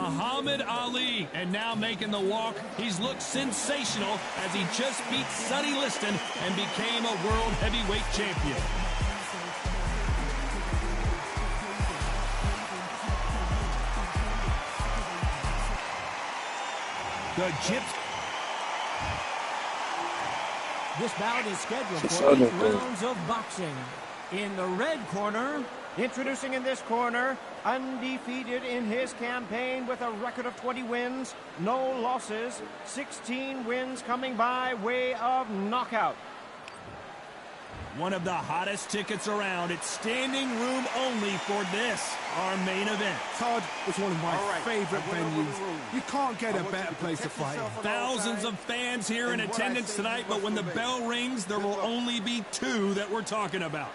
Muhammad Ali. And now making the walk, he's looked sensational as he just beat Sonny Liston and became a world heavyweight champion. The Gypsy. This bout is scheduled for 8 rounds of boxing. In the red corner, introducing in this corner, undefeated in his campaign with a record of 20 wins, no losses, 16 wins coming by way of knockout. One of the hottest tickets around. It's standing room only for this, our main event. Todd, it's one of my favorite venues. You can't get a better place to fight. Thousands of fans here in attendance tonight, but when the bell rings, there will only be 2 that we're talking about.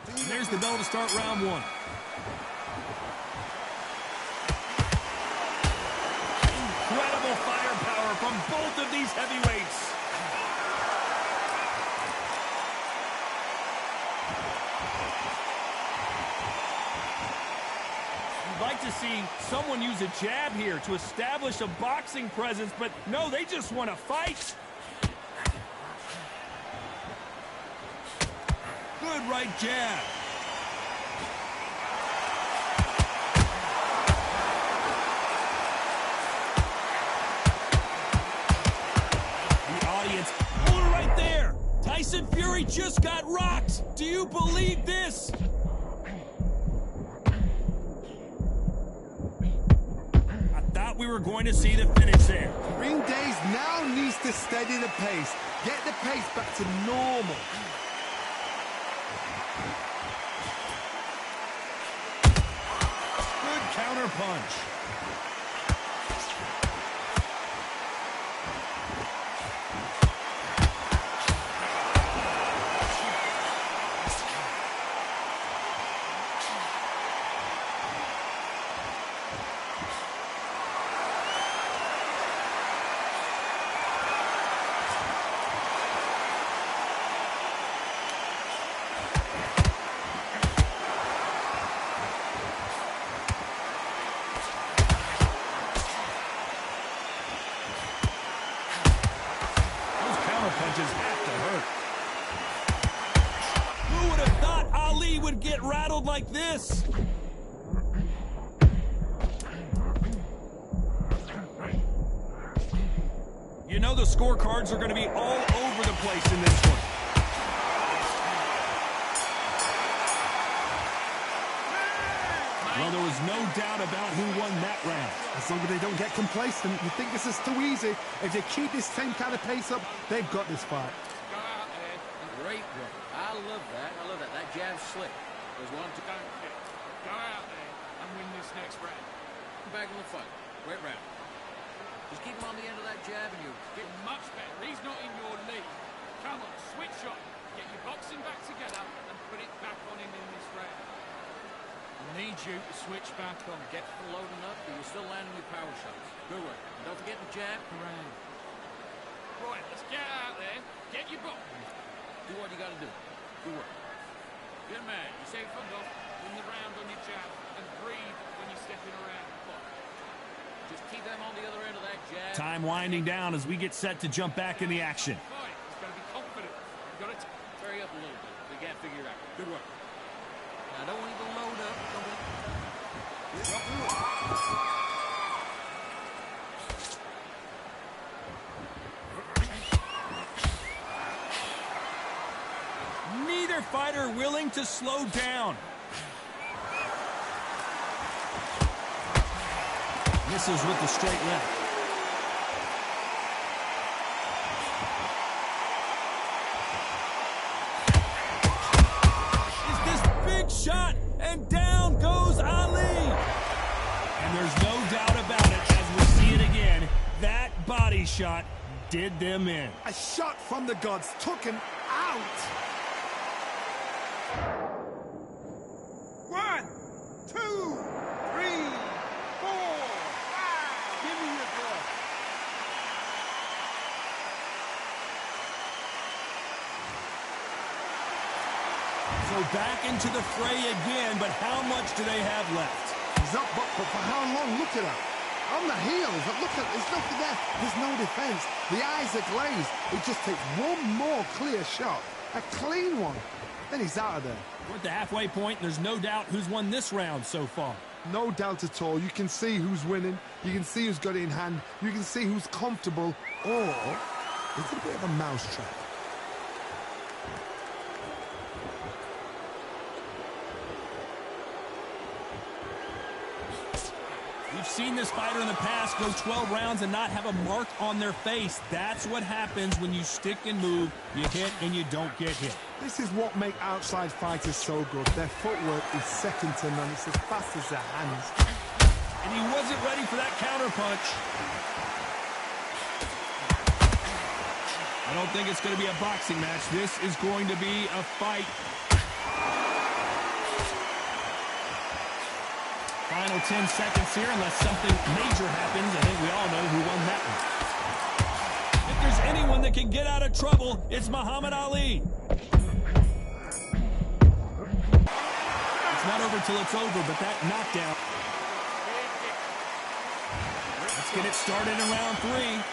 And there's the bell to start round 1. Incredible firepower from both of these heavyweights. You'd like to see someone use a jab here to establish a boxing presence, but no, they just want to fight. Good right jab. Right there. Tyson Fury just got rocked. Do you believe this? I thought we were going to see the finish there. Ring Days now needs to steady the pace. Get the pace back to normal. Good counter punch. Punches have to hurt. Who would have thought Ali would get rattled like this? You know the scorecards are going to be all over the place in this one. Well, there was no doubt about who won that round. As long as they don't get complacent, you think this is too easy. If they keep this same kind of pace up, they've got this fight. Go out there. Great work. I love that. I love that. That jab's slick. There's one to go. Go out there and win this next round. Come back in the fight. Great round. Just keep him on the end of that jab and you're getting Much better. He's not in your league. Come on, switch on. Get your boxing back together and put it back on him in this round. I need you to switch back on. get loading up, but you're still landing your power shots. Good work. And don't forget the jab. Hooray. Right, let's get out there. Get your box. Do what you got to do. Good work. Good man. You say front off, win the round on your jab, and breathe when you're stepping around the clock. Just keep them on the other end of that jab. Time winding down as we get set to jump back in the action. Right, he's got to be confident. You've got to hurry up a little bit. We can't figure it out. Good work. Now, I don't want you to load up. Neither fighter willing to slow down. Misses with the straight left. Is this big shot? And down goes Ali. And there's no doubt about it as we see it again. That body shot did them in. A shot from the gods took him out. 1, 2, 3, 4, 5. Give me your glove. So back into the fray again, but how much do they have left? He's up, but for how long? Look at that. On the heels, look at, there's nothing there. There's no defense. The eyes are glazed. It just takes one more clear shot. A clean one. Then he's out of there. We're at the halfway point, and there's no doubt who's won this round so far. No doubt at all. You can see who's winning. You can see who's got it in hand. You can see who's comfortable. Or is it a bit of a mousetrap? We've seen this fighter in the past go 12 rounds and not have a mark on their face. That's what happens when you stick and move, you hit and you don't get hit. This is what makes outside fighters so good. Their footwork is second to none. It's as fast as their hands. And he wasn't ready for that counter punch. I don't think it's going to be a boxing match. This is going to be a fight. Final 10 seconds here, unless something major happens. I think we all know who won that one. If there's anyone that can get out of trouble, it's Muhammad Ali. It's not over till it's over, but that knockdown. Let's get it started in round 3.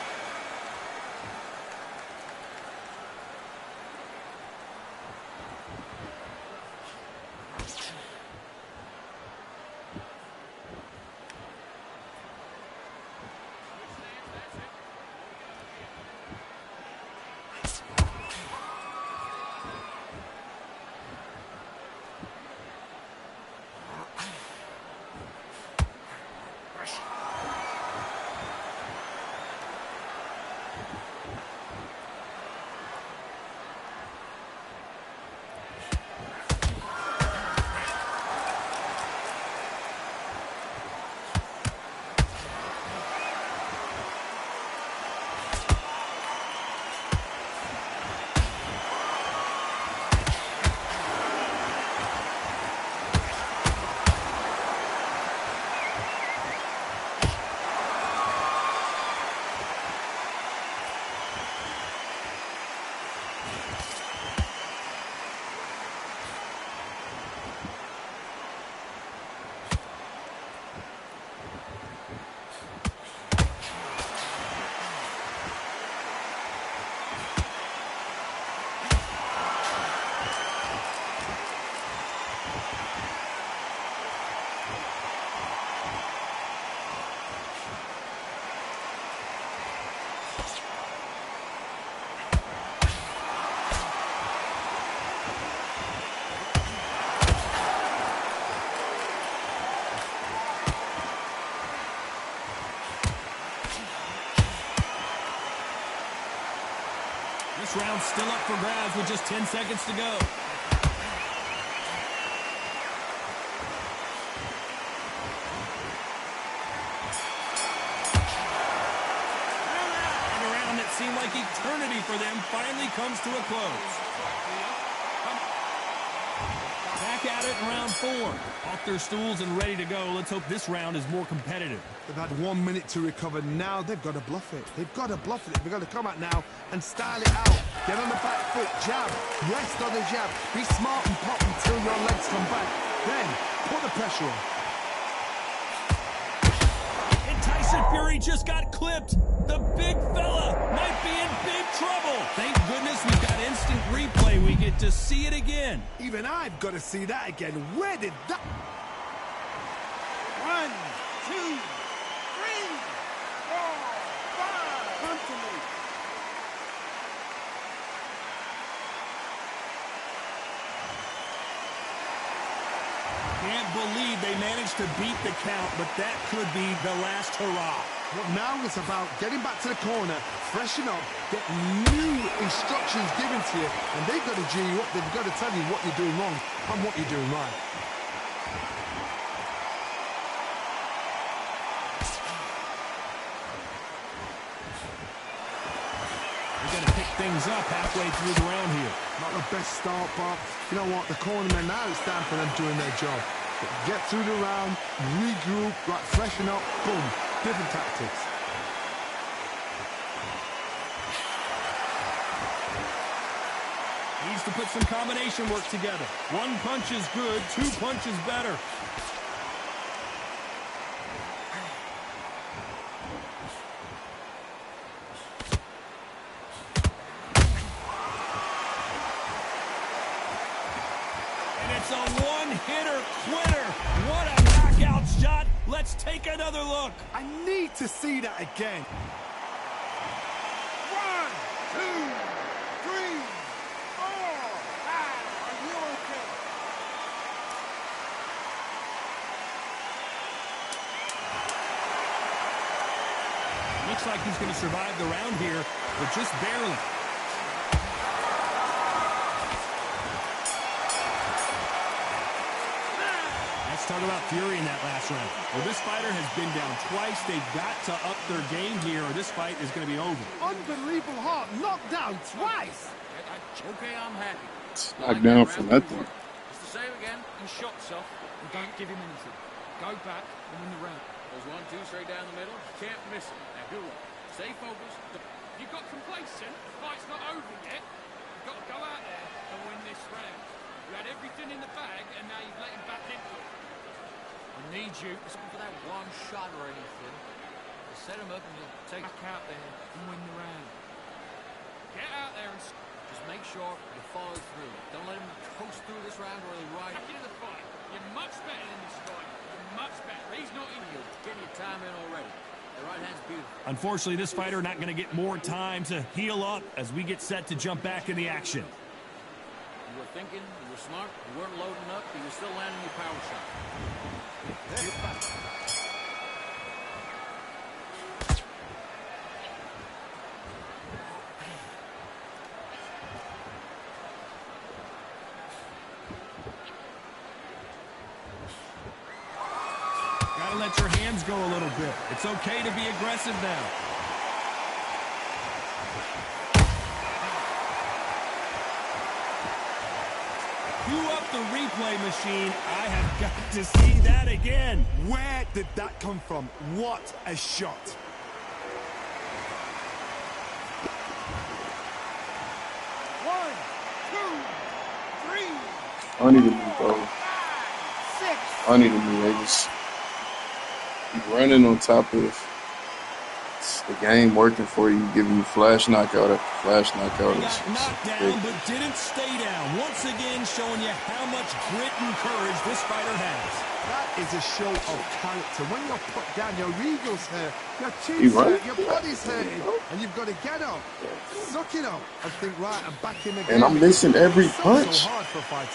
This round's still up for grabs with just 10 seconds to go. And a round that seemed like eternity for them finally comes to a close. Back at it in round 4. Off their stools and ready to go. Let's hope this round is more competitive. They've had 1 minute to recover. Now they've got to bluff it. They've got to bluff it. They've got to come out now and style it out. Get on the back foot, jab, rest on the jab. Be smart and pop until your legs come back. Then put the pressure on. And Tyson Fury just got clipped. The big fella might be in big trouble. Thank goodness we've got instant replay. We get to see it again. Even I've got to see that again. Where did that... 1, 2, 3, 4, 5. Come to me. Can't believe they managed to beat the count, but that could be the last hurrah. Well, now it's about getting back to the corner, freshen up, get new instructions given to you, and they've got to G you up. They've got to tell you what you're doing wrong and what you're doing right. We're going to pick things up halfway through the round here. Not the best start, but you know what? The cornermen, now it's time for them doing their job. Get through the round, regroup, right, freshen up, boom. Different tactics. Needs to put some combination work together. One punch is good, two punches better. It's a one-hitter quitter. What a knockout shot. Let's take another look. I need to see that again. 1, 2, 3, 4, 5. Are you okay? Looks like he's going to survive the round here, but just barely. Talk about fury in that last round. Well, this fighter has been down twice. They've got to up their game here, or this fight is going to be over. Unbelievable heart, knocked down twice. Okay, I'm happy. Knocked down for nothing. Just the same again. He shot soft, and don't give him anything. Go back and win the round. There's 1, 2 straight down the middle. Can't miss it. Now, good one. Stay focused. You got complacent. The fight's not over yet. You've got to go out there and win this round. You had everything in the bag, and now you've let him back into it. I need you for that one shot or anything. You set him up and you'll take back out there and win the round. Get out there and just make sure you follow through. Don't let him coast through this round or he'll ride. Back into the fight. You're much better in this fight. You're much better. He's not in you. Getting your time in already. The right hand's beautiful. Unfortunately, this fighter not going to get more time to heal up as we get set to jump back in the action. You were thinking, you were smart, you weren't loading up, but you were still landing your power shot. Gotta let your hands go a little bit. It's okay to be aggressive now. Cue up the replay machine. I have got to see that again. Where did that come from? What a shot. One, two, three. I need to move, bro. I need to move. They just keep running on top of the game working for you, giving you flash knockout after flash knockout. He got knocked down, but didn't stay down. Once again, showing you how much grit and courage this fighter has. That is a show of character. When you're put down, your eagle's hurt, your chin's hurt, your body's hurting, and you've got to get up, suck it up, and think, right, I'm back in the game. And I'm missing every punch.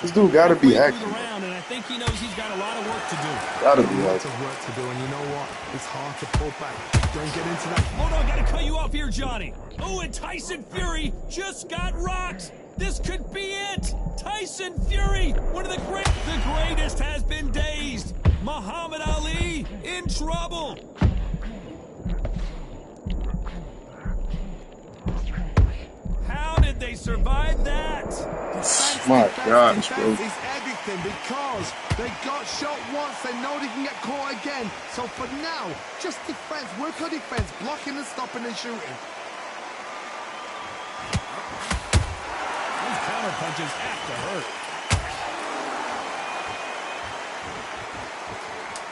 This dude got to be acting. And I think he knows he's got a lot of work to do. Got to be Lots acting. of work to do, and you know what? It's hard to pull back. Don't get into that. Hold on, gotta cut you off here, Johnny. Oh, and Tyson Fury just got rocked. This could be it. Tyson Fury, one of the greatest has been dazed. Muhammad Ali in trouble. How did they survive that? My gosh, bro. Defense is everything because they got shot once. They know they can get caught again. So for now, just defense. Work on defense, blocking and stopping and shooting. Those counter punches have to hurt.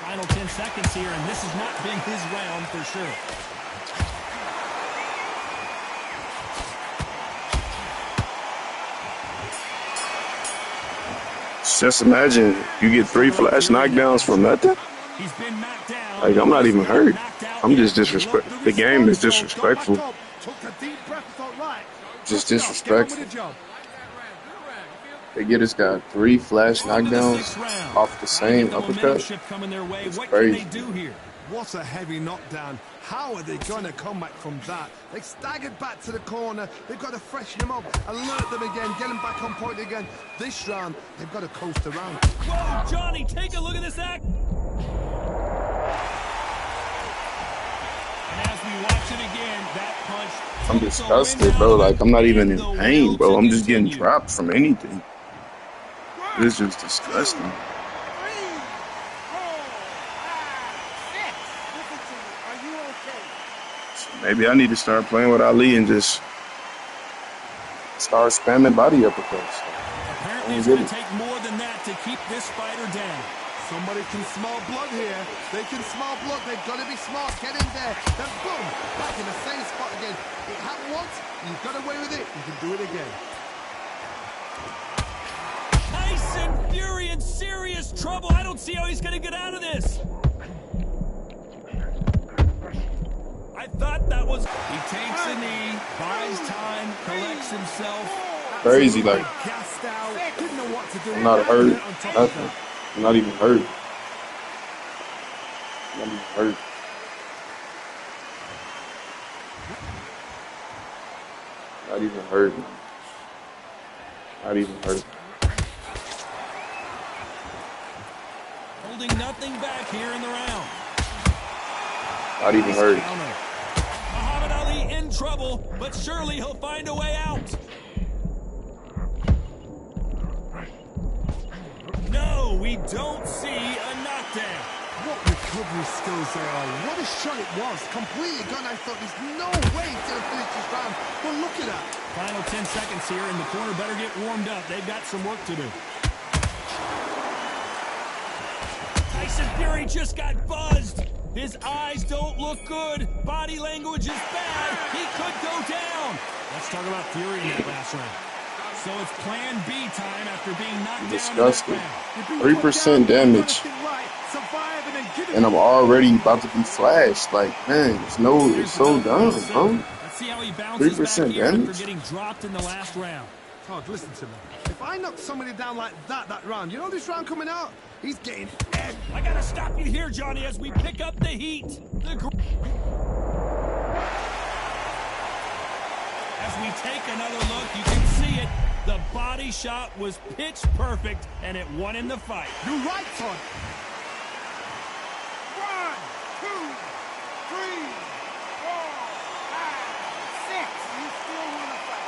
Final 10 seconds here, and this has not been his round for sure. Just imagine you get 3 flash knockdowns from nothing. He's been knocked down. Like, I'm not even hurt. I'm just disrespectful. The game is disrespectful. Just disrespectful. They get this guy 3 flash knockdowns off the same uppercut. It's crazy. What a heavy knockdown. How are they going to come back from that? They staggered back to the corner. They've got to freshen them up, alert them again, get them back on point again. This round, they've got to coast around. Whoa, Johnny, take a look at this act. And as we watch it again, that punch. I'm disgusted, bro. Like, I'm not even in pain, bro. I'm just getting dropped from anything. This is disgusting. Maybe I need to start playing with Ali and just start spamming body uppercuts. Certainly it's going to take more than that to keep this fighter down. Somebody can smell blood here. They can smell blood. They've got to be smart. Get in there. Then boom, back in the same spot again. It happened once. You've got away with it. You can do it again. Tyson Fury in serious trouble. I don't see how he's going to get out of this. I thought that was... He takes a knee, buys time, collects himself. Crazy, like, Gassed out. Didn't know what to do. I'm not hurt. Nothing. I'm not even hurt. I'm not even hurt. Not even hurt. Not even hurt. Holding nothing back here in the round. Not even hurt. Muhammad Ali in trouble, but surely he'll find a way out. No, we don't see a knockdown. What recovery skills they are. What a shot it was. Completely gone. I thought there's no way to finish this round. But look at that. Final 10 seconds here, and the corner better get warmed up. They've got some work to do. Tyson Fury just got buzzed. His eyes don't look good. Body language is bad. He could go down. Let's talk about Fury in that last round. So it's plan B time after being knocked Disgusting. down. 3% damage. And I'm already about to be flashed. Like, man, it's so dumb, bro. Let's see how he bounces 3% back here damage. after getting dropped in the last round. Todd, listen to me. If I knock somebody down like that round, you know this round coming out? He's getting I gotta stop you here, Johnny, as we pick up the heat. As we take another look, you can see it. The body shot was pitch perfect, and it won in the fight. You're right, Todd. 1, 2, 3, 4, 5, 6. You still want to fight.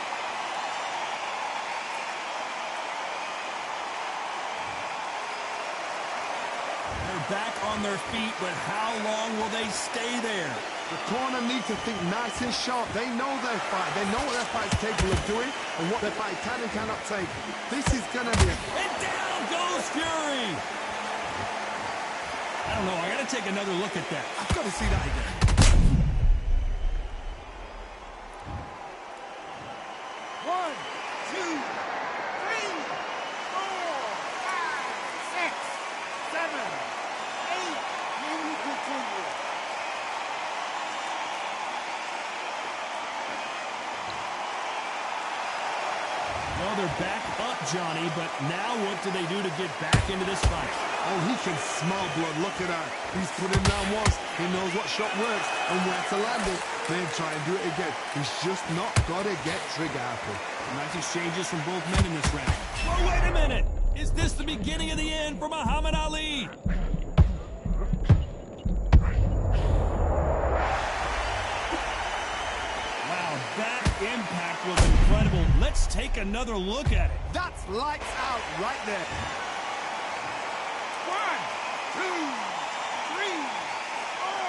They're back on their feet, but how long will they stay there? The corner need to think nice and sharp. They know their fight. They know what their fight's capable of doing and what their fight can and cannot take. This is going to be And down goes Fury! I don't know. I got to take another look at that. I've got to see that again. 1, 2, 3, 4, 5, 6, 7, 8. Can we continue? Well, they're back up, Johnny, but now what do they do to get back into this fight? Oh, he can smell blood. Look at that. He's put him down once. He knows what shot works and where to land it. Then try and do it again. He's just not got to get trigger happy. Nice exchanges from both men in this round. Well, wait a minute. Is this the beginning of the end for Muhammad Ali? Wow, that impact was incredible. Let's take another look at it. That's lights out right there. 1, 2, 3, 4,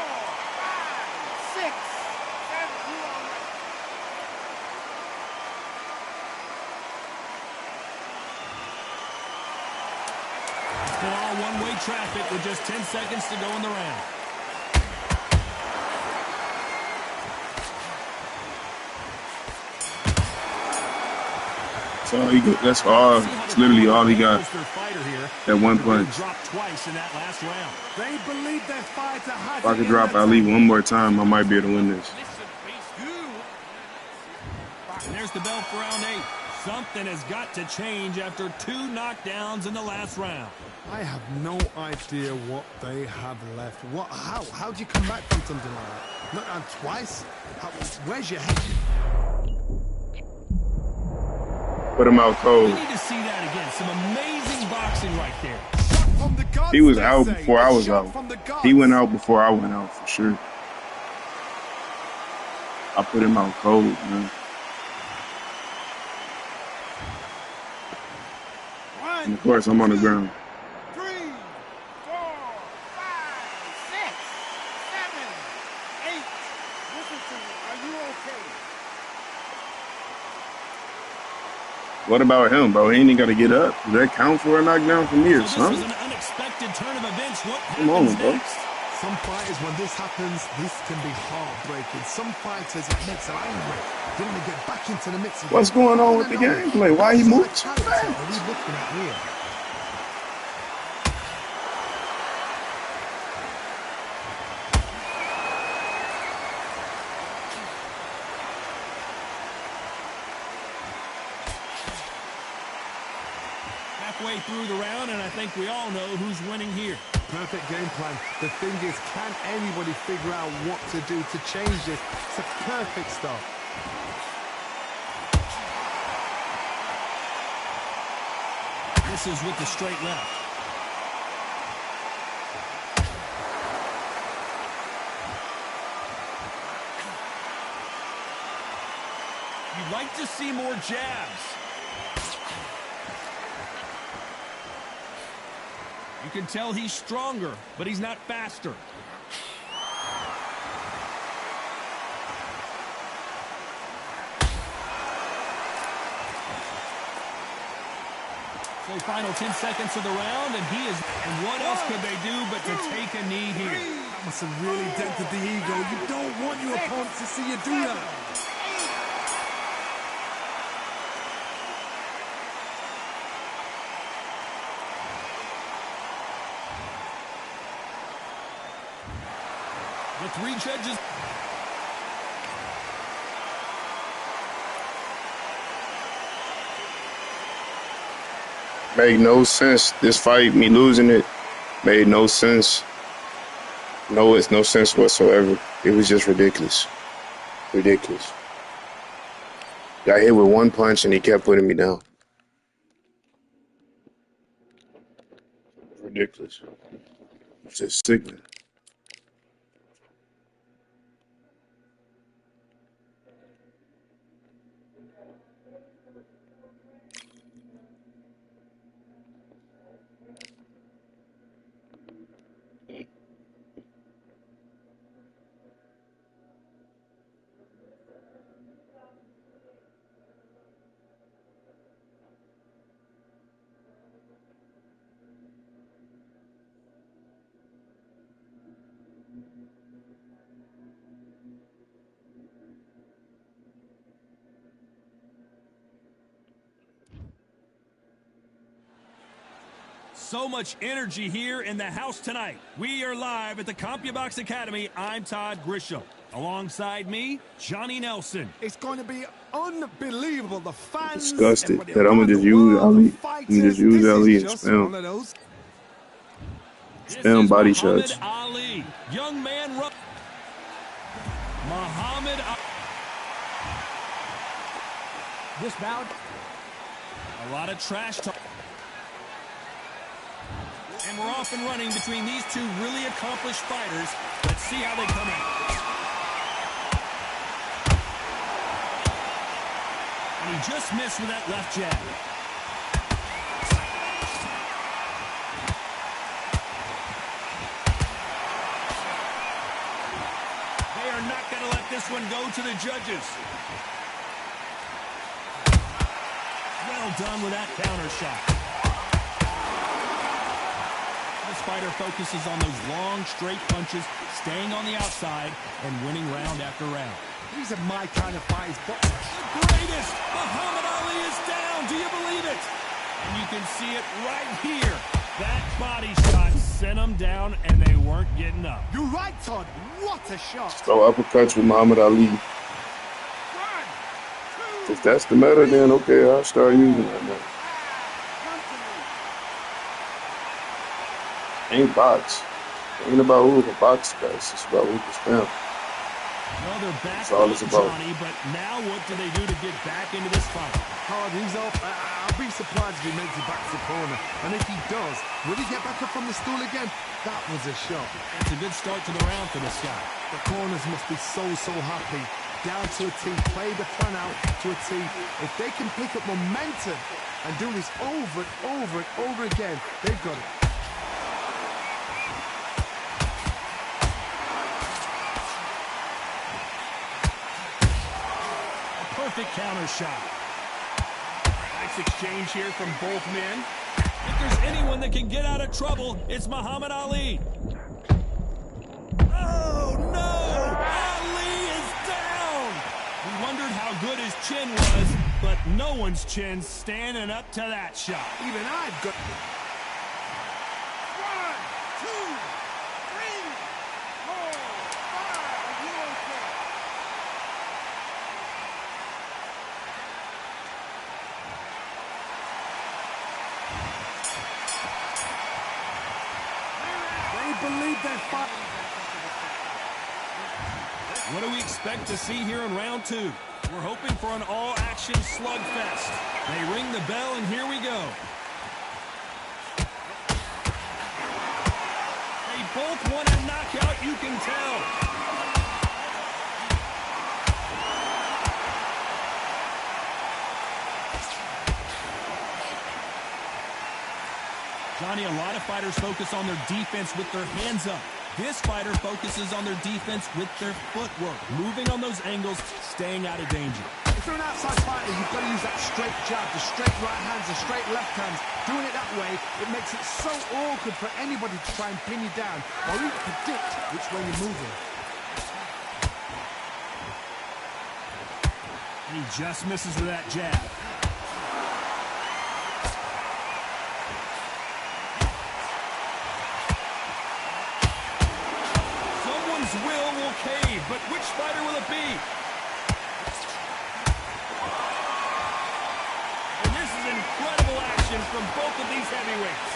5, 6, 7. Still all one-way traffic with just 10 seconds to go in the round. That's all. It's literally all he got. That one punch. Dropped twice in that last round. They believe their fighter has If I could drop Ali one more time, I might be able to win this. And there's the bell for round 8. Something has got to change after 2 knockdowns in the last round. I have no idea what they have left. How do you come back from something like that? Knocked down twice? Where's your head? Put him out cold. We need to see that again. Some amazing boxing right there. From the guts, He was they out say. before I was Shot out. from the guts. He went out before I went out, for sure. I put him out cold, man. And of course, I'm on the ground. 3, 4, 5, 6, 7, 8. Listen to me. Are you okay? What about him, bro? He ain't got to get up. Does that count for a knockdown for me or So this something? was an unexpected turn of events. What Come on, happens bro. next? Some fighters, when this happens, this can be heartbreaking. Some fighters, it makes them angry. They want to get back into the mix again. What's going on with the gameplay? Why he moving so What fast? are we looking at here? Halfway through the round, and I think we all know who's winning here. Perfect game plan. The thing is, can anybody figure out what to do to change this? It's a perfect start. This is with the straight left. You'd like to see more jabs. You can tell he's stronger, but he's not faster. So final 10 seconds of the round, and he is... And what else could they do but to take a knee here? That must have really dented the ego. You don't want your opponent to see you do that. The three judges... Made no sense. This fight, me losing it, made no sense. No, it's no sense whatsoever. It was just ridiculous. Ridiculous. Got hit with one punch and he kept putting me down. Ridiculous. It's just sickening. So much energy here in the house tonight. We are live at the CompuBox Academy. I'm Todd Grisham. Alongside me, Johnny Nelson. It's going to be unbelievable. The fans... Disgusted that I'm going to just use Ali. I'm going to just use Ali and spam. Spam body shots. Ali. Young man... Muhammad Ali. This bout... A lot of trash talk. And we're off and running between these two really accomplished fighters. Let's see how they come out. And he just missed with that left jab. They are not going to let this one go to the judges. Well done with that counter shot. This fighter focuses on those long, straight punches, staying on the outside, and winning round after round. These are my kind of fights. The greatest! Muhammad Ali is down! Do you believe it? And you can see it right here. That body shot sent them down, and they weren't getting up. You're right, Todd. What a shot. Throw uppercuts with Muhammad Ali. If that's the meta, then okay, I'll start using that now. Ain't box. Ain't about who can box guys. It's about who can spam. Well, they're back That's all up, it's about. Johnny, but now what do they do to get back into this fight? Hard, he's off. I'll be surprised if he makes it back to the corner. And if he does, will he get back up from the stool again? That was a shot. It's a good start to the round for this guy. The corners must be so happy. Down to a T, play the plan out to a T. If they can pick up momentum and do this over and over and over again, they've got it. Perfect counter shot. Nice exchange here from both men. If there's anyone that can get out of trouble, it's Muhammad Ali. Oh, no! Ali is down! We wondered how good his chin was, but no one's chin's standing up to that shot. Even I've got... 1, 2, 3, 4, 5. Are you okay? They believe they're fighting. What do we expect to see here in round 2? We're hoping for an all-action slugfest. They ring the bell, and here we go. They both want a knockout, you can tell. Johnny, a lot of fighters focus on their defense with their hands up. This fighter focuses on their defense with their footwork, moving on those angles, staying out of danger. If you're an outside fighter, you've got to use that straight jab, the straight right hands, the straight left hands. Doing it that way, it makes it so awkward for anybody to try and pin you down or even predict which way you're moving. And he just misses with that jab. Will cave, but which fighter will it be? And this is incredible action from both of these heavyweights.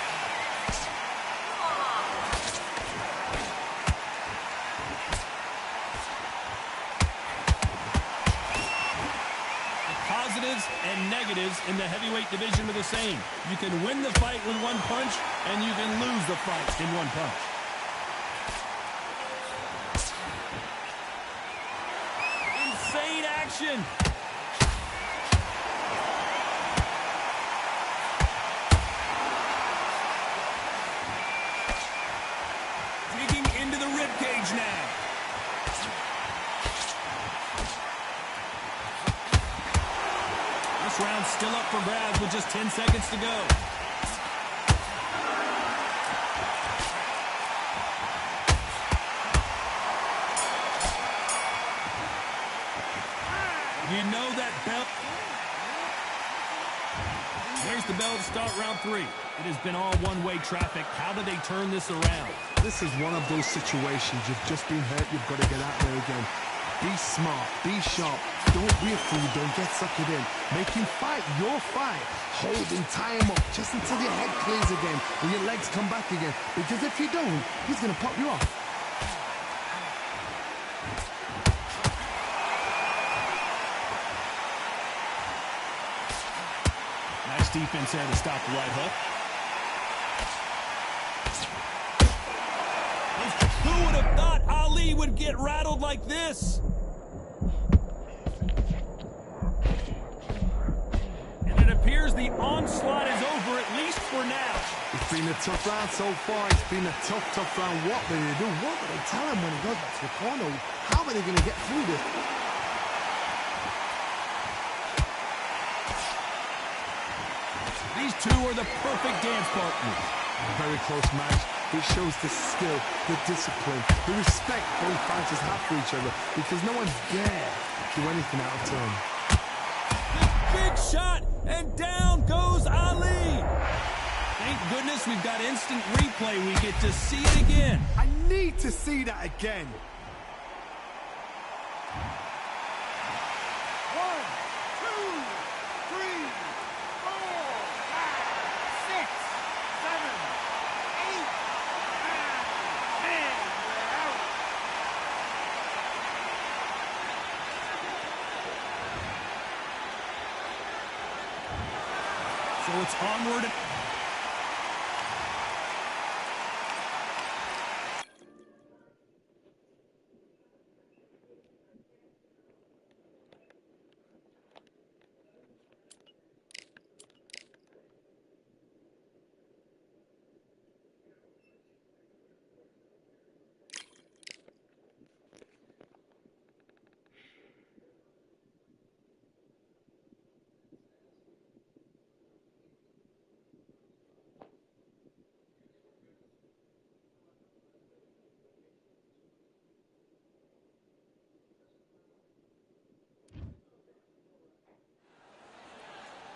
The positives and negatives in the heavyweight division are the same. You can win the fight with one punch, and you can lose the fight in one punch. Action. Digging into the ribcage now. This round's still up for grabs with just 10 seconds to go. You know that bell. There's the bell to start round 3. It has been all one-way traffic. How do they turn this around? This is one of those situations. You've just been hurt. You've got to get out there again. Be smart. Be sharp. Don't be a fool. Don't get suckered in. Make him fight your fight. Hold him, tie him up just until your head clears again and your legs come back again. Because if you don't, he's going to pop you off. Defense there to stop the right hook. Who would have thought Ali would get rattled like this? And it appears the onslaught is over, at least for now. It's been a tough round so far. It's been a tough round. What will they do? What will they tell him when he goes back to the corner? How are they going to get through this? These two are the perfect dance partners. A very close match. It shows the skill, the discipline, the respect both fighters have for each other because no one dare do anything out of turn. The big shot, and down goes Ali. Thank goodness we've got instant replay. We get to see it again. I need to see that again. 1, 2, 3, 4, 5, 6, 7, 8, 9, 10. We're out. So it's onward.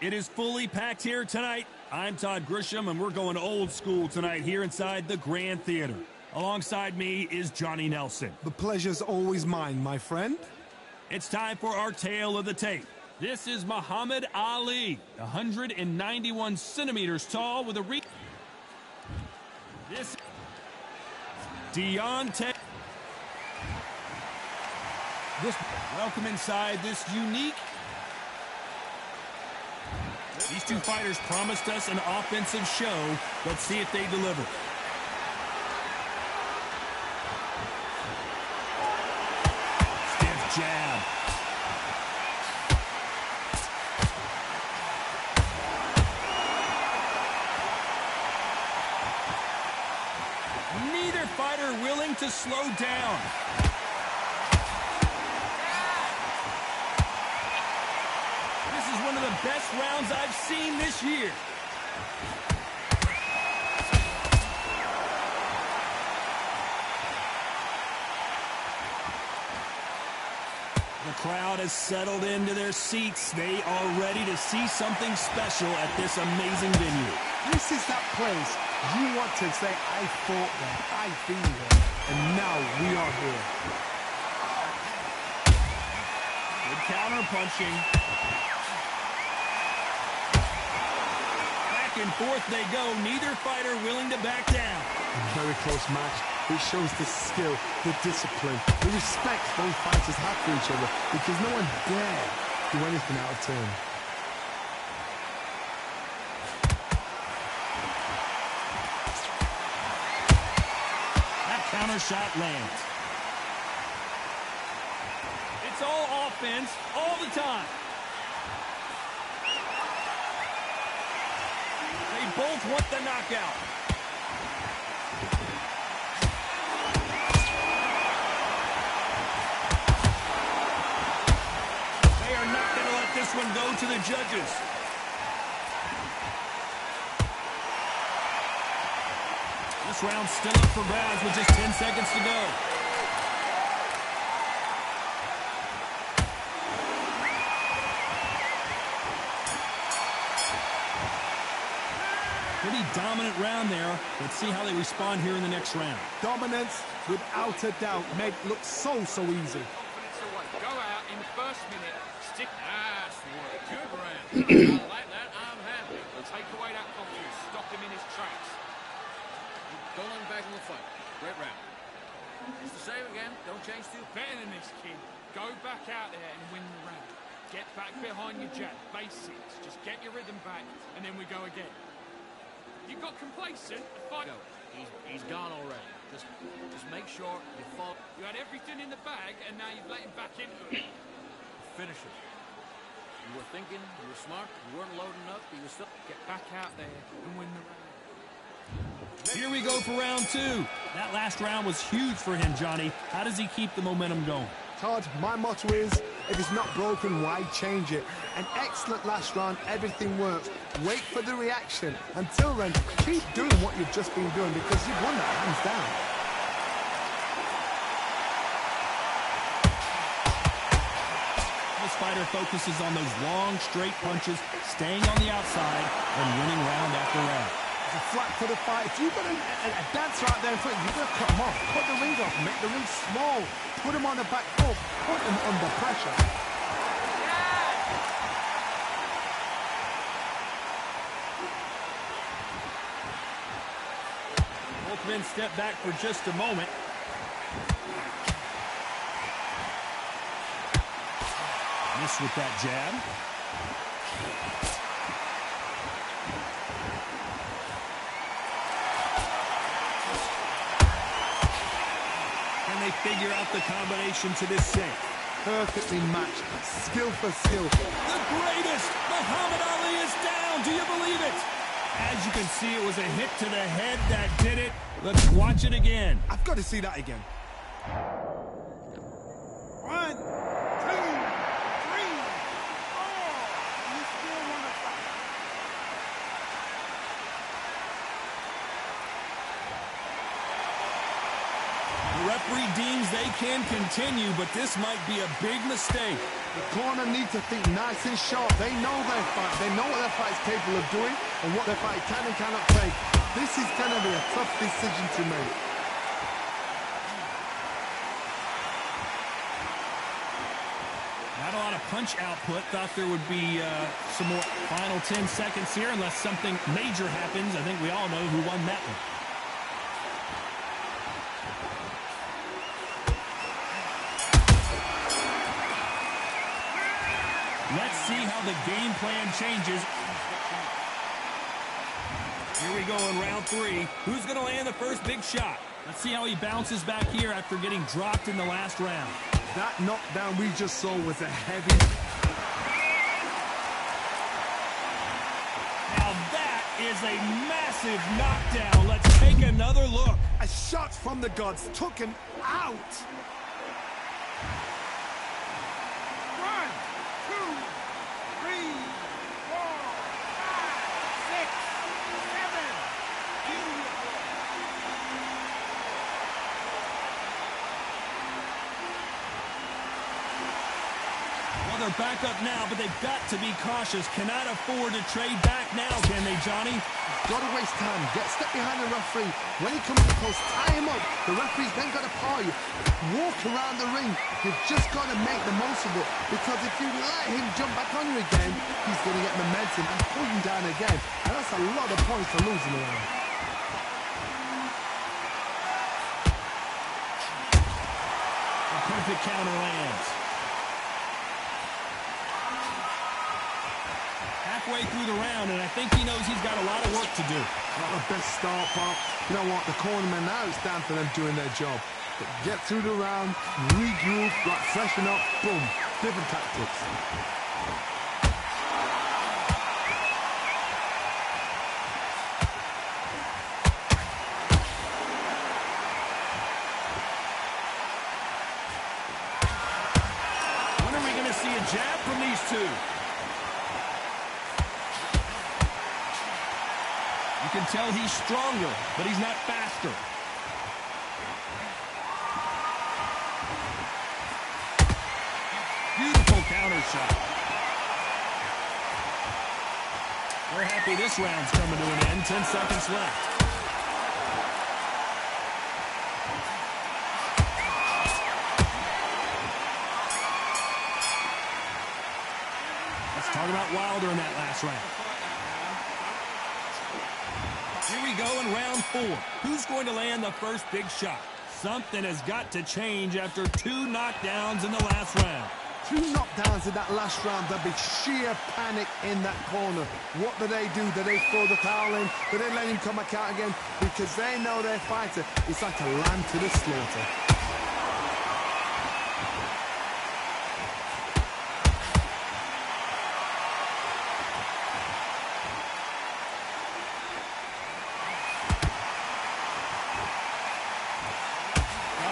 It is fully packed here tonight. I'm Todd Grisham, and we're going old school tonight here inside the Grand Theater. Alongside me is Johnny Nelson. The pleasure's always mine, my friend. It's time for our tale of the tape. This is Muhammad Ali, 191 centimeters tall with a This Deontay. Welcome inside this unique. These two fighters promised us an offensive show. Let's see if they deliver. Stiff jab. Neither fighter willing to slow down. This is one of the best rounds I've seen this year. The crowd has settled into their seats. They are ready to see something special at this amazing venue. This is that place you want to say, I fought there, I've been there, and now we are here. Good counter punching. Back and forth they go. Neither fighter willing to back down. A very close match. It shows the skill, the discipline, the respect both fighters have for each other, because no one dare do anything out of turn. Counter shot lands. It's all offense all the time. They both want the knockout. They are not going to let this one go to the judges. This round's still up for grabs with just 10 seconds to go. Pretty dominant round there. Let's see how they respond here in the next round. Dominance, without a doubt, made it look so easy. Go out in the first minute, stick. That's work. Good round. I like that. I'm happy. Take away that confidence. Stop him in his tracks. Don't let him back in the fight. Great round. It's the same again. Don't change too. Better than this, kid. Go back out there and win the round. Get back behind your jab. Basics. Just get your rhythm back, and then we go again. You got complacent. The fight. Go. He's gone already. Just make sure you fall. You had everything in the bag, and now you've let him back into it. Finish it. You were thinking. You were smart. You weren't loading up. But you were still. Get back out there and win the round. Here we go for round two. That last round was huge for him, Johnny. How does he keep the momentum going? Todd, my motto is, if it's not broken, why change it? An excellent last round, everything works. Wait for the reaction. Until then, keep doing what you've just been doing, because you've won that hands down. This fighter focuses on those long, straight punches, staying on the outside, and winning round after round. It's a flat for the fight. If you've got a dancer out there in front, you've got to cut him off. Cut the ring off. Make the ring small. Put him on the back foot. Put him under pressure. Both men step back for just a moment. Miss with that jab. Figure out the combination to this sink. Perfectly matched. Skill for skill. The greatest! Muhammad Ali is down! Do you believe it? As you can see, it was a hit to the head that did it. Let's watch it again. I've got to see that again. 1, 2, 3, 4. You still want to fight? The referee deems they can continue, but this might be a big mistake. The corner need to think nice and sharp. They know their fight. They know what their fight is capable of doing and what their fight can and cannot take. This is going to be a tough decision to make. Not a lot of punch output. Thought there would be some more final 10 seconds here unless something major happens. I think we all know who won that one. Let's see how the game plan changes. Here we go in round 3. Who's going to land the first big shot? Let's see how he bounces back here after getting dropped in the last round. That knockdown we just saw was a heavy... Now that is a massive knockdown. Let's take another look. A shot from the gods took him out. 1, 2, 3, 4, 5, 6, 7. Beautiful. Well, they're back up now, but they've got to be cautious. Cannot afford to trade back now, can they, Johnny? Got to waste time. Step behind the referee. When he comes to close, tie him up. The referee's then got to paw you. Walk around the ring. You've just got to make the most of it. Because if you let him jump back on you again, he's going to get momentum and pull you down again. And that's a lot of points to lose in the round. A perfect counter lands. Halfway through the round, and I think he knows he's got a lot of work to do. Not the best start, Pop. You know what? The cornermen, now it's down for them doing their job. But get through the round, regroup, like freshen up, boom. Different tactics. When are we going to see a jab from these two? You can tell he's stronger, but he's not faster. Beautiful counter shot. We're happy this round's coming to an end. 10 seconds left. Let's talk about Wilder in that last round. Here we go in round 4. Who's going to land the first big shot? Something has got to change after 2 knockdowns in the last round. 2 knockdowns in that last round. There'll be sheer panic in that corner. What do? Do they throw the towel in? Do they let him come back out again? Because they know their fighter is like a lamb to the slaughter.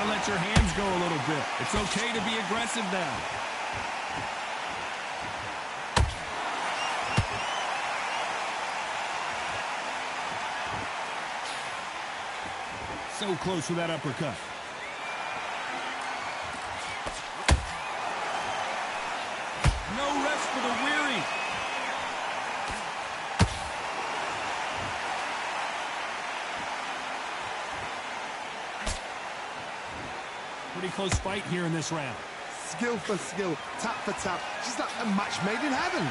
Let your hands go a little bit. It's okay to be aggressive now. So close with that uppercut. No rest for the weary. Pretty close fight here in this round. Skill for skill, tap for tap. Just like a match made in heaven.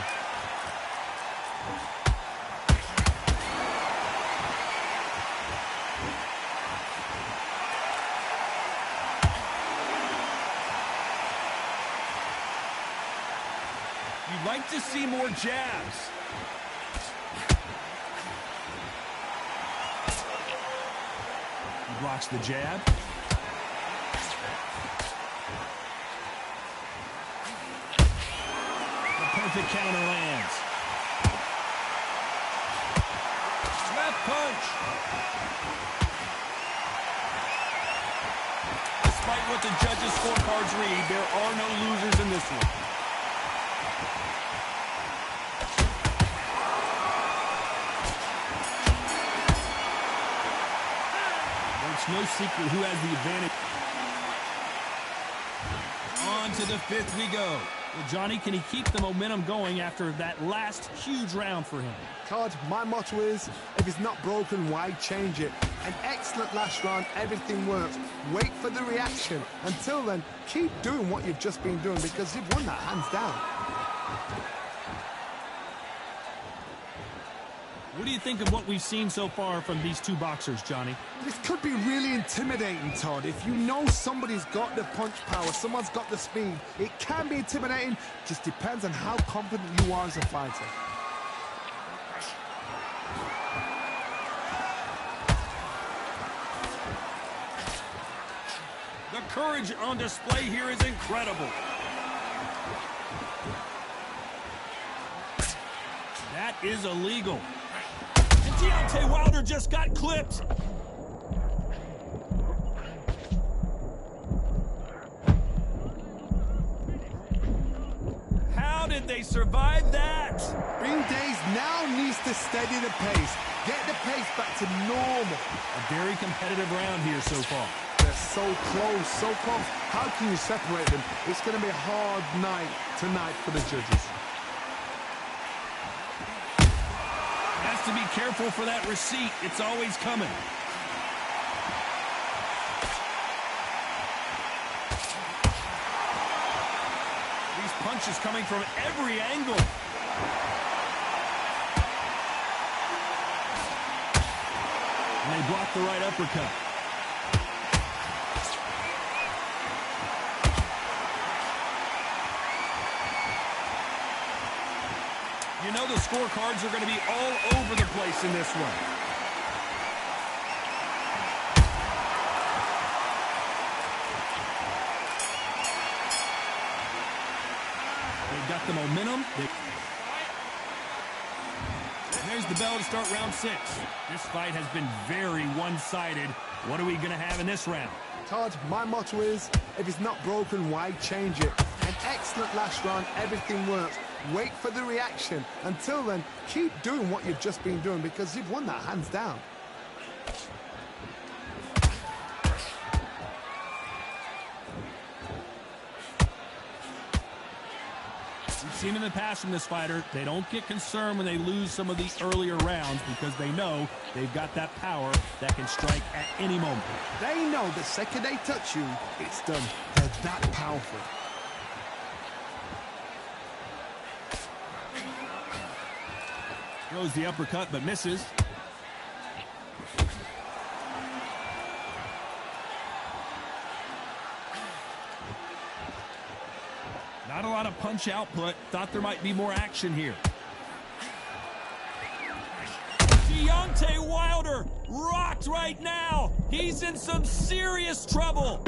You'd like to see more jabs. He blocks the jab. Perfect counter lands. Left punch. Despite what the judges' scorecards read, there are no losers in this one. It's no secret who has the advantage. On to the 5th we go. Well, Johnny, can he keep the momentum going after that last huge round for him? Todd, my motto is, if it's not broken, why change it? An excellent last round, everything works. Wait for the reaction. Until then, keep doing what you've just been doing because you've won that hands down. What do you think of what we've seen so far from these two boxers, Johnny? This could be really intimidating, Todd. If you know somebody's got the punch power, someone's got the speed, it can be intimidating. Just depends on how confident you are as a fighter. The courage on display here is incredible. That is illegal. And Deontay Wilder just got clipped. How did they survive that? Green Days now needs to steady the pace. Get the pace back to normal. A very competitive round here so far. They're so close, so close. How can you separate them? It's going to be a hard night tonight for the judges. Has to be careful for that receipt. It's always coming. These punches coming from every angle. And they block the right uppercut. You know the scorecards are going to be all over the place in this one. They've got the momentum. And there's the bell to start round 6. This fight has been very one-sided. What are we going to have in this round? Todd, my motto is, if it's not broken, why change it? An excellent last round, everything works. Wait for the reaction. Until then, keep doing what you've just been doing because you've won that hands down. We've seen in the past from this fighter, they don't get concerned when they lose some of these earlier rounds because they know they've got that power that can strike at any moment. They know the second they touch you, it's done. They're that powerful. Throws the uppercut, but misses. Not a lot of punch output. Thought there might be more action here. Deontay Wilder rocked right now. He's in some serious trouble.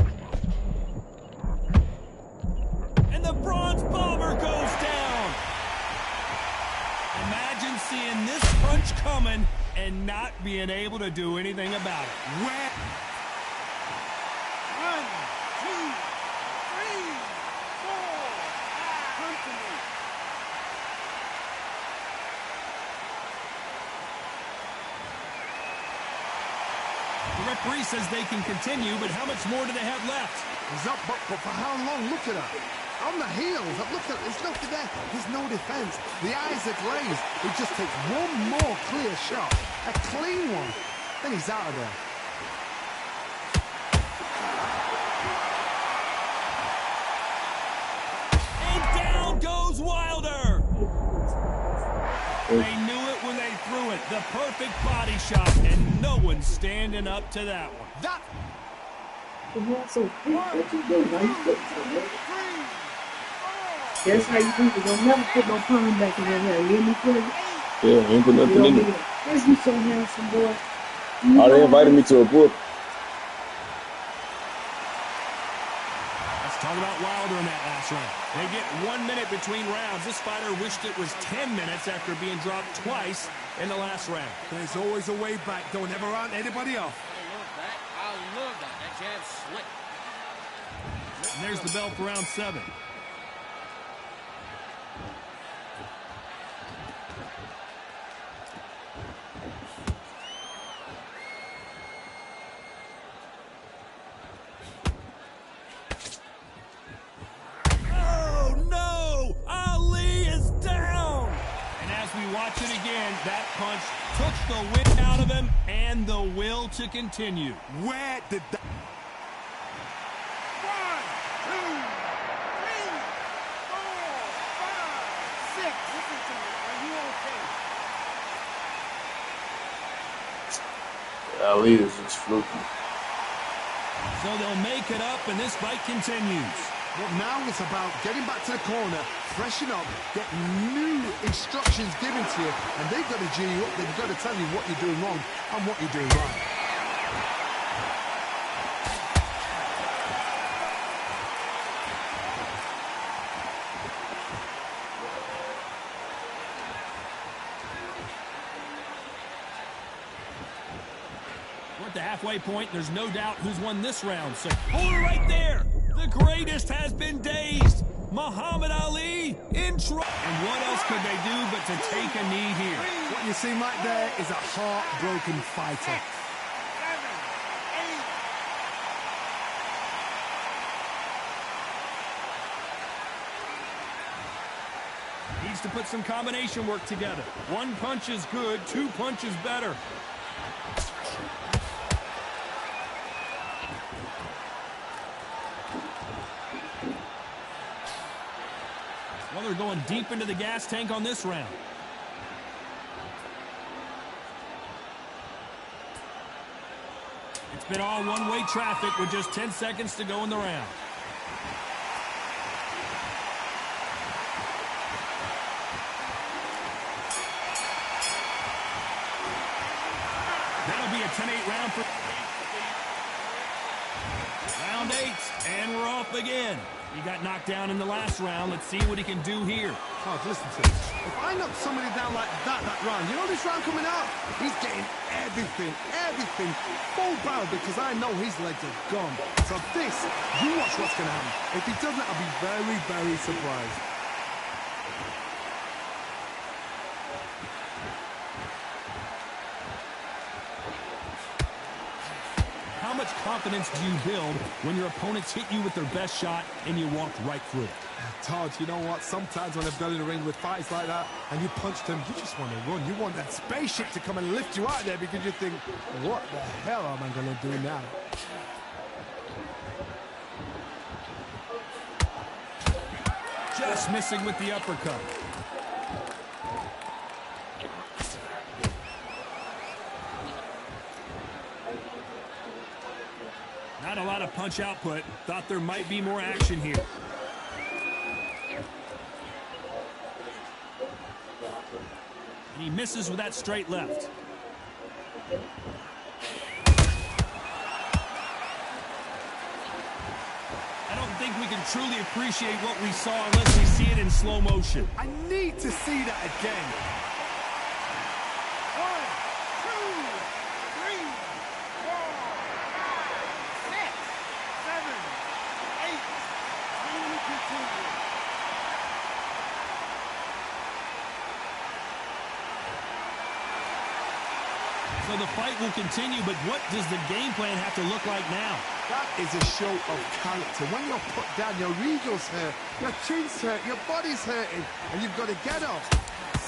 And the bronze bomber goes down. Imagine seeing this punch coming and not being able to do anything about it. Where? 1, 2, 3, 4. Come to me. The referee says they can continue, but how much more do they have left? He's up, but for how long? Look at her. On the heels. Look at there. There's no defense. The eyes are glazed. He just takes one more clear shot. A clean one. Then he's out of there. And down goes Wilder. They knew it when they threw it. The perfect body shot, and no one's standing up to that one. That... That's how you think it. Don't never put no palm back in your hair. You hear me, Philly? Yeah, ain't put nothing in it. Yes, you so handsome, boy. Oh, they invited me to a book. Let's talk about Wilder in that last round. They get 1 minute between rounds. This fighter wished it was 10 minutes after being dropped twice in the last round. There's always a way back. Don't ever round anybody off. I love that. That jab's slick. And there's the bell for round 7. Oh, no! the wind out of him and the will to continue. Where did that... 1, 2, 3, 4, 5, 6. Listen to me. Are you okay? Ali is just fluky. So they'll make it up, and this fight continues. Well, now it's about getting back to the corner, freshen up, get new instructions given to you, and they've got to G you up. They've got to tell you what you're doing wrong and what you're doing right. We're at the halfway point. There's no doubt who's won this round. So hold it right there. The greatest has been dazed. Muhammad Ali in trouble. And what else could they do but to take a knee here? What you see right there is a heartbroken fighter. 7, 8. Needs to put some combination work together. One punch is good, 2 punches better. Well, they're going deep into the gas tank on this round. It's been all one-way traffic with just 10 seconds to go in the round. That'll be a 10-8 round for... Round 8, and we're off again. He got knocked down in the last round. Let's see what he can do here. Oh, listen to this. If I knock somebody down like that round, you know this round coming out? He's getting everything full barrel because I know his legs are gone. So this, you watch what's going to happen. If he doesn't, I'll be very, very surprised. How much confidence do you build when your opponents hit you with their best shot and you walked right through it? Todd, you know what? Sometimes when I've got in the ring with fights like that and you punch them, you just want to run. You want that spaceship to come and lift you out there because you think, what the hell am I going to do now? Just missing with the uppercut. Not a lot of punch output. Thought there might be more action here. And he misses with that straight left. I don't think we can truly appreciate what we saw unless we see it in slow motion. I need to see that again. 1, 2, 3, 4, 5, 6, 7, 8. Really continue. So the fight will continue, but what does the game plan have to look like now? That is a show of character. When you're put down, your ego's hurt, your chin's hurt, your body's hurting, and you've got to get up,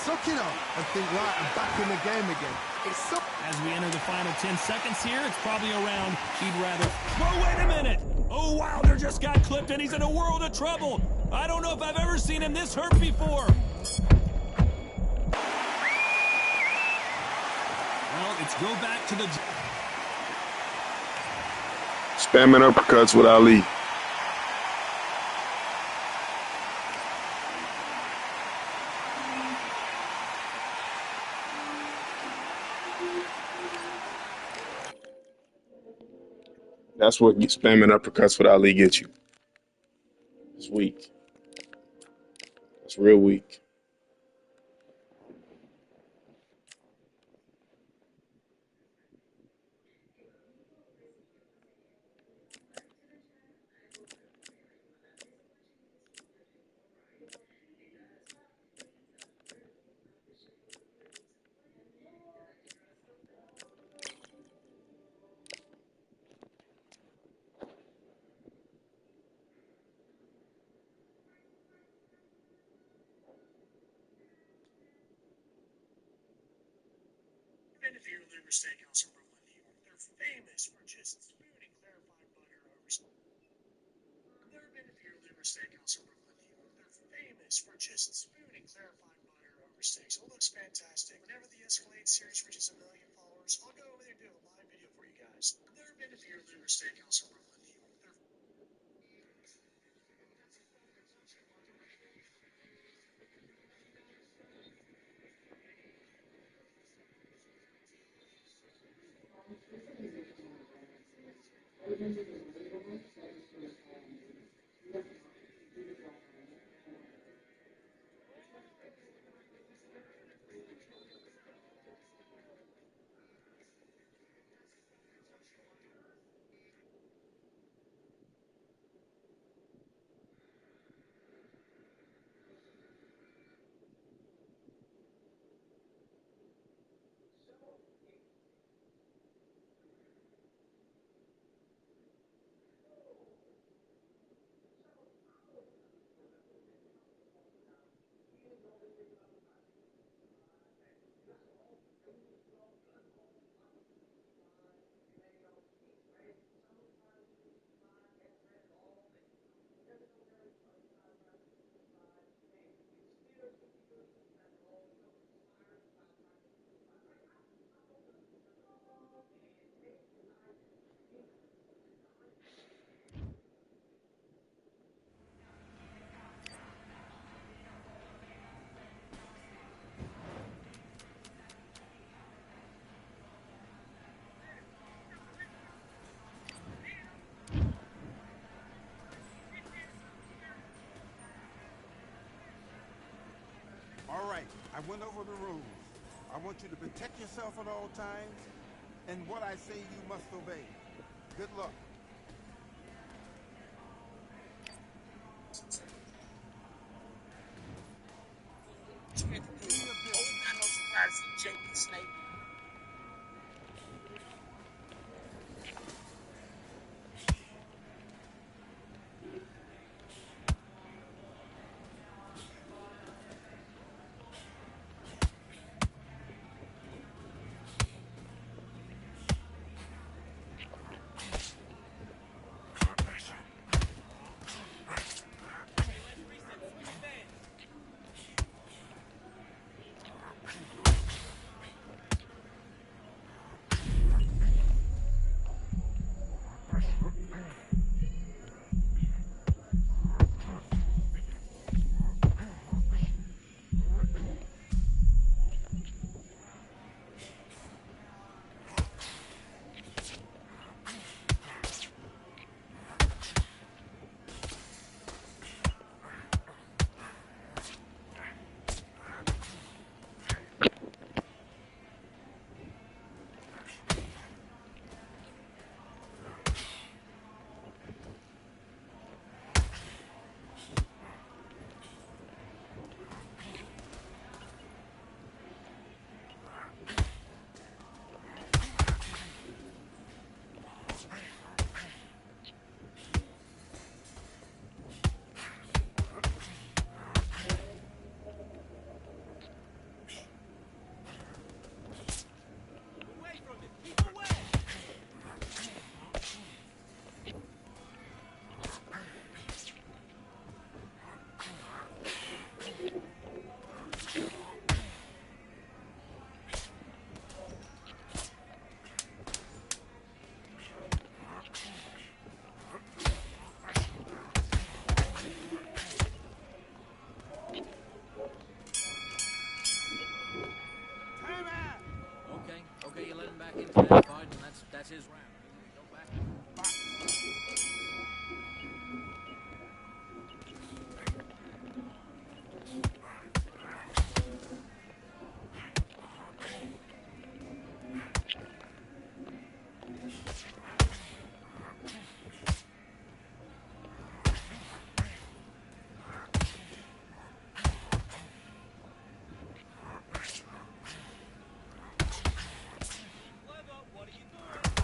suck it up, and think, right, I'm back in the game again. It's so... As we enter the final 10 seconds here, it's probably a round he'd rather... Whoa, wait a minute! Oh, Wilder just got clipped, and he's in a world of trouble. I don't know if I've ever seen him this hurt before. Well, it's go back to the... Spamming uppercuts with Ali. That's what spamming uppercuts with Ali gets you. It's weak. It's real weak. Fear Liver Steakhouse in Brooklyn, New York. They're famous for just spooning clarified butter over. Never been to Fear Liver Steakhouse in Brooklyn, New York. They're famous for just spooning clarified butter over steaks. It looks fantastic. Whenever the Escalade series reaches 1 million followers, I'll go over there and do a live video for you guys. Never been to Fear Liver Steakhouse in Brooklyn, New York. They're All right, I went over the rules. I want you to protect yourself at all times, and what I say you must obey. Good luck. Okay, you let him back into that fight, and that's his round. Go back. What are you doing?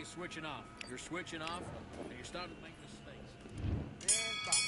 switching off. You're switching off, and you're starting to make mistakes. And box.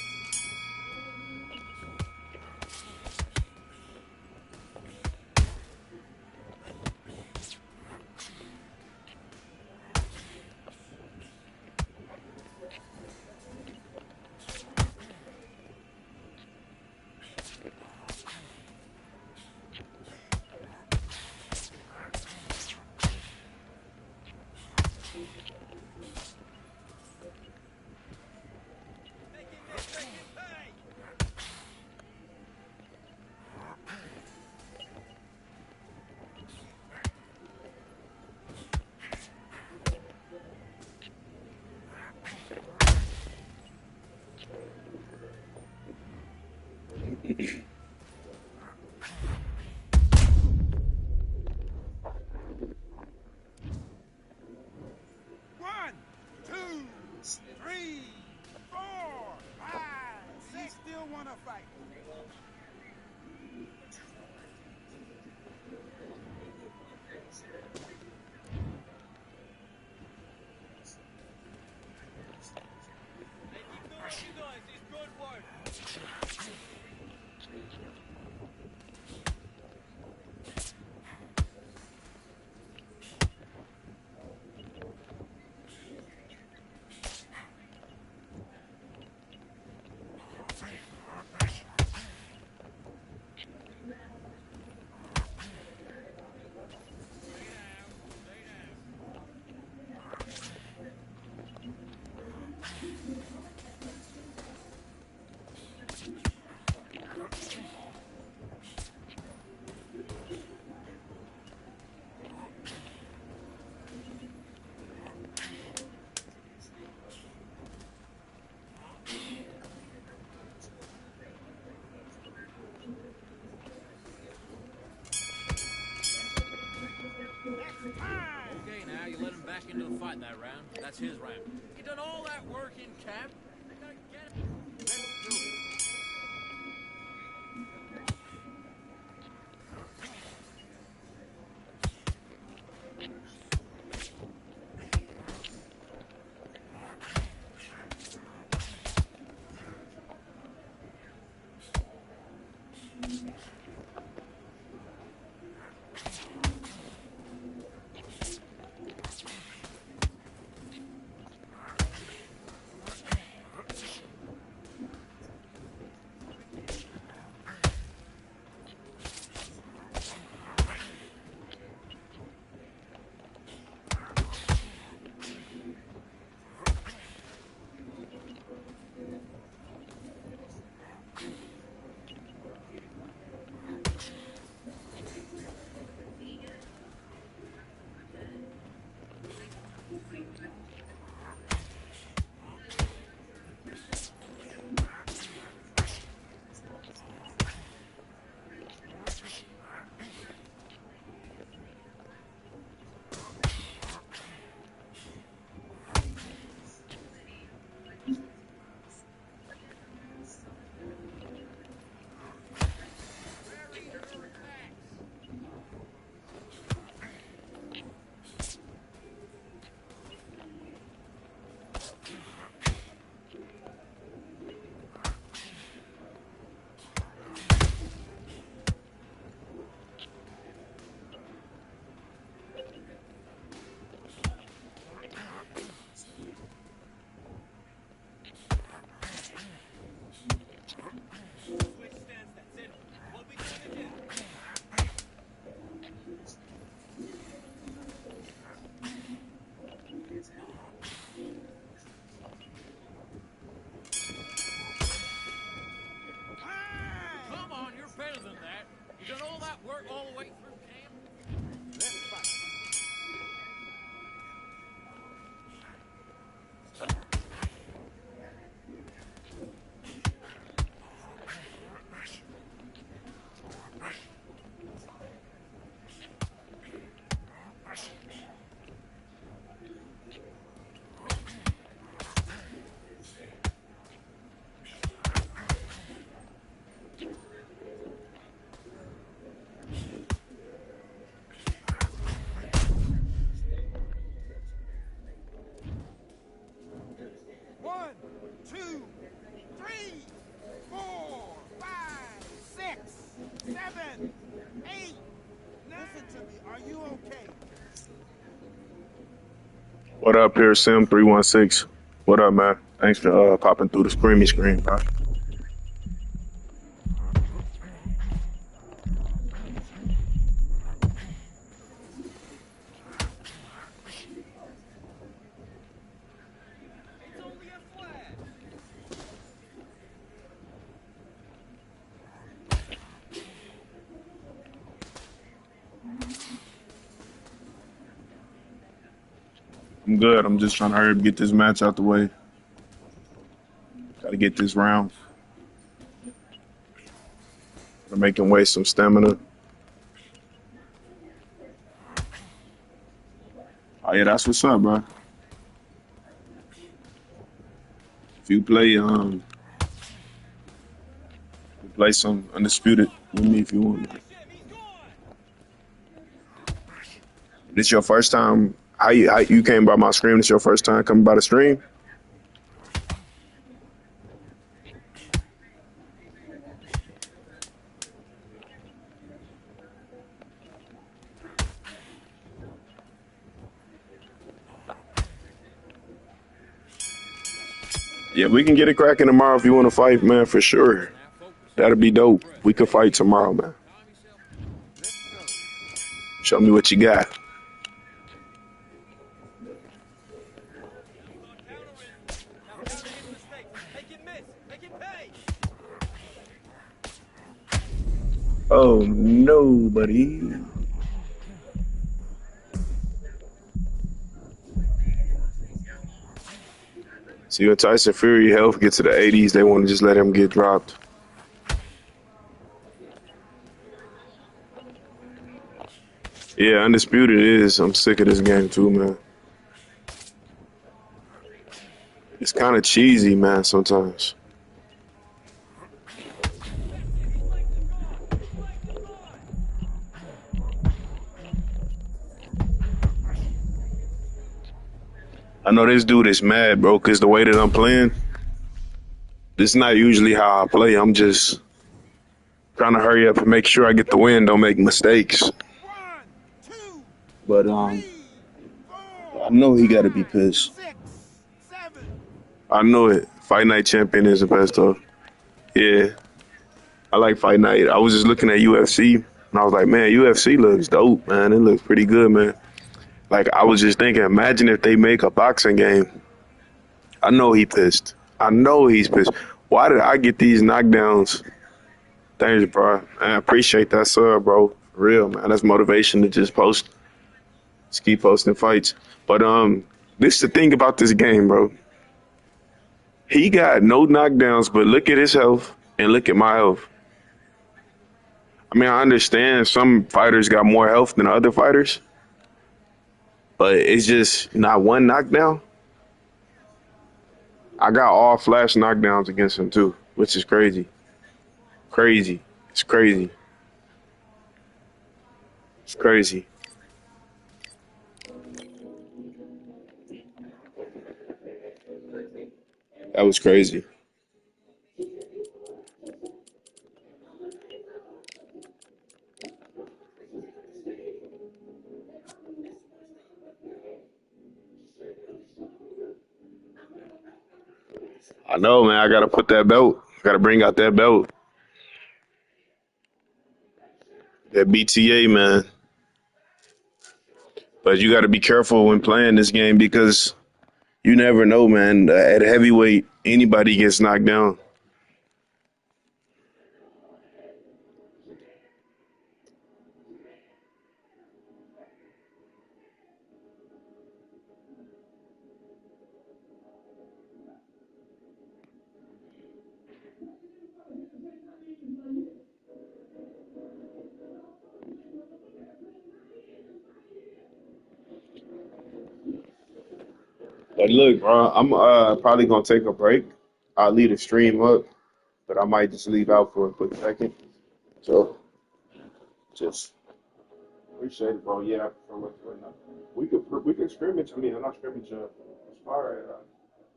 Okay, now you let him back into the fight that round. That's his round. You done all that work in camp. They gotta get it. Let's do it. All the way through camp. Let's fight. What up here, Sim316? What up, man? Thanks for popping through the screamy screen, bro. I'm good. I'm just trying to hurry up, get this match out the way. Gotta get this round. Gotta make him waste some stamina. Oh yeah, that's what's up, bro. If you play some Undisputed with me if you want. This your first time? How you came by my stream? This your first time coming by the stream? Yeah, we can get it cracking tomorrow if you want to fight, man, for sure. That'd be dope. We could fight tomorrow, man. Show me what you got. Oh, no, buddy. See, when Tyson Fury health gets to the 80s, they want to just let him get dropped. Yeah, Undisputed is. I'm sick of this game too, man. It's kind of cheesy, man, sometimes. I know this dude is mad, bro, because the way that I'm playing, this is not usually how I play. I'm just trying to hurry up and make sure I get the win, don't make mistakes. But I know he got to be pissed. I know it. Fight Night Champion is the best, though. Yeah, I like Fight Night. I was just looking at UFC, and I was like, man, UFC looks dope, man. It looks pretty good, man. Like, I was just thinking, imagine if they make a boxing game. I know he pissed. I know he's pissed. Why did I get these knockdowns? Thanks, bro. I appreciate that, sir, bro. For real, man. That's motivation to just post. Just keep posting fights. But this is the thing about this game, bro. He got no knockdowns, but look at his health and look at my health. I mean, I understand some fighters got more health than other fighters, but it's just not one knockdown. I got all flash knockdowns against him too, which is crazy. Crazy. It's crazy. It's crazy. That was crazy. I know, man. I gotta put that belt. I gotta bring out that belt. That BTA, man. But you gotta be careful when playing this game because you never know, man. At heavyweight, anybody gets knocked down. But look, bro, I'm probably gonna take a break. I'll leave the stream up, but I might just leave out for a quick second. So just appreciate it, bro. Yeah, for what right now. We could scrimmage. I mean, I'm not scrimmage. Spar at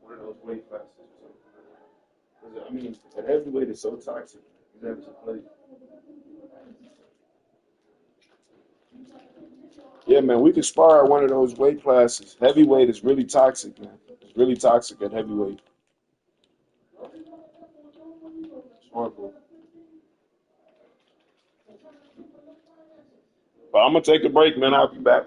one of those weight classes. Or something. 'Cause, I mean, at heavyweight is so toxic. You never should play. Yeah, man, we could spar at one of those weight classes. Heavyweight is really toxic, man. It's really toxic at heavyweight. It's horrible. But I'm gonna take a break, man. I'll be back.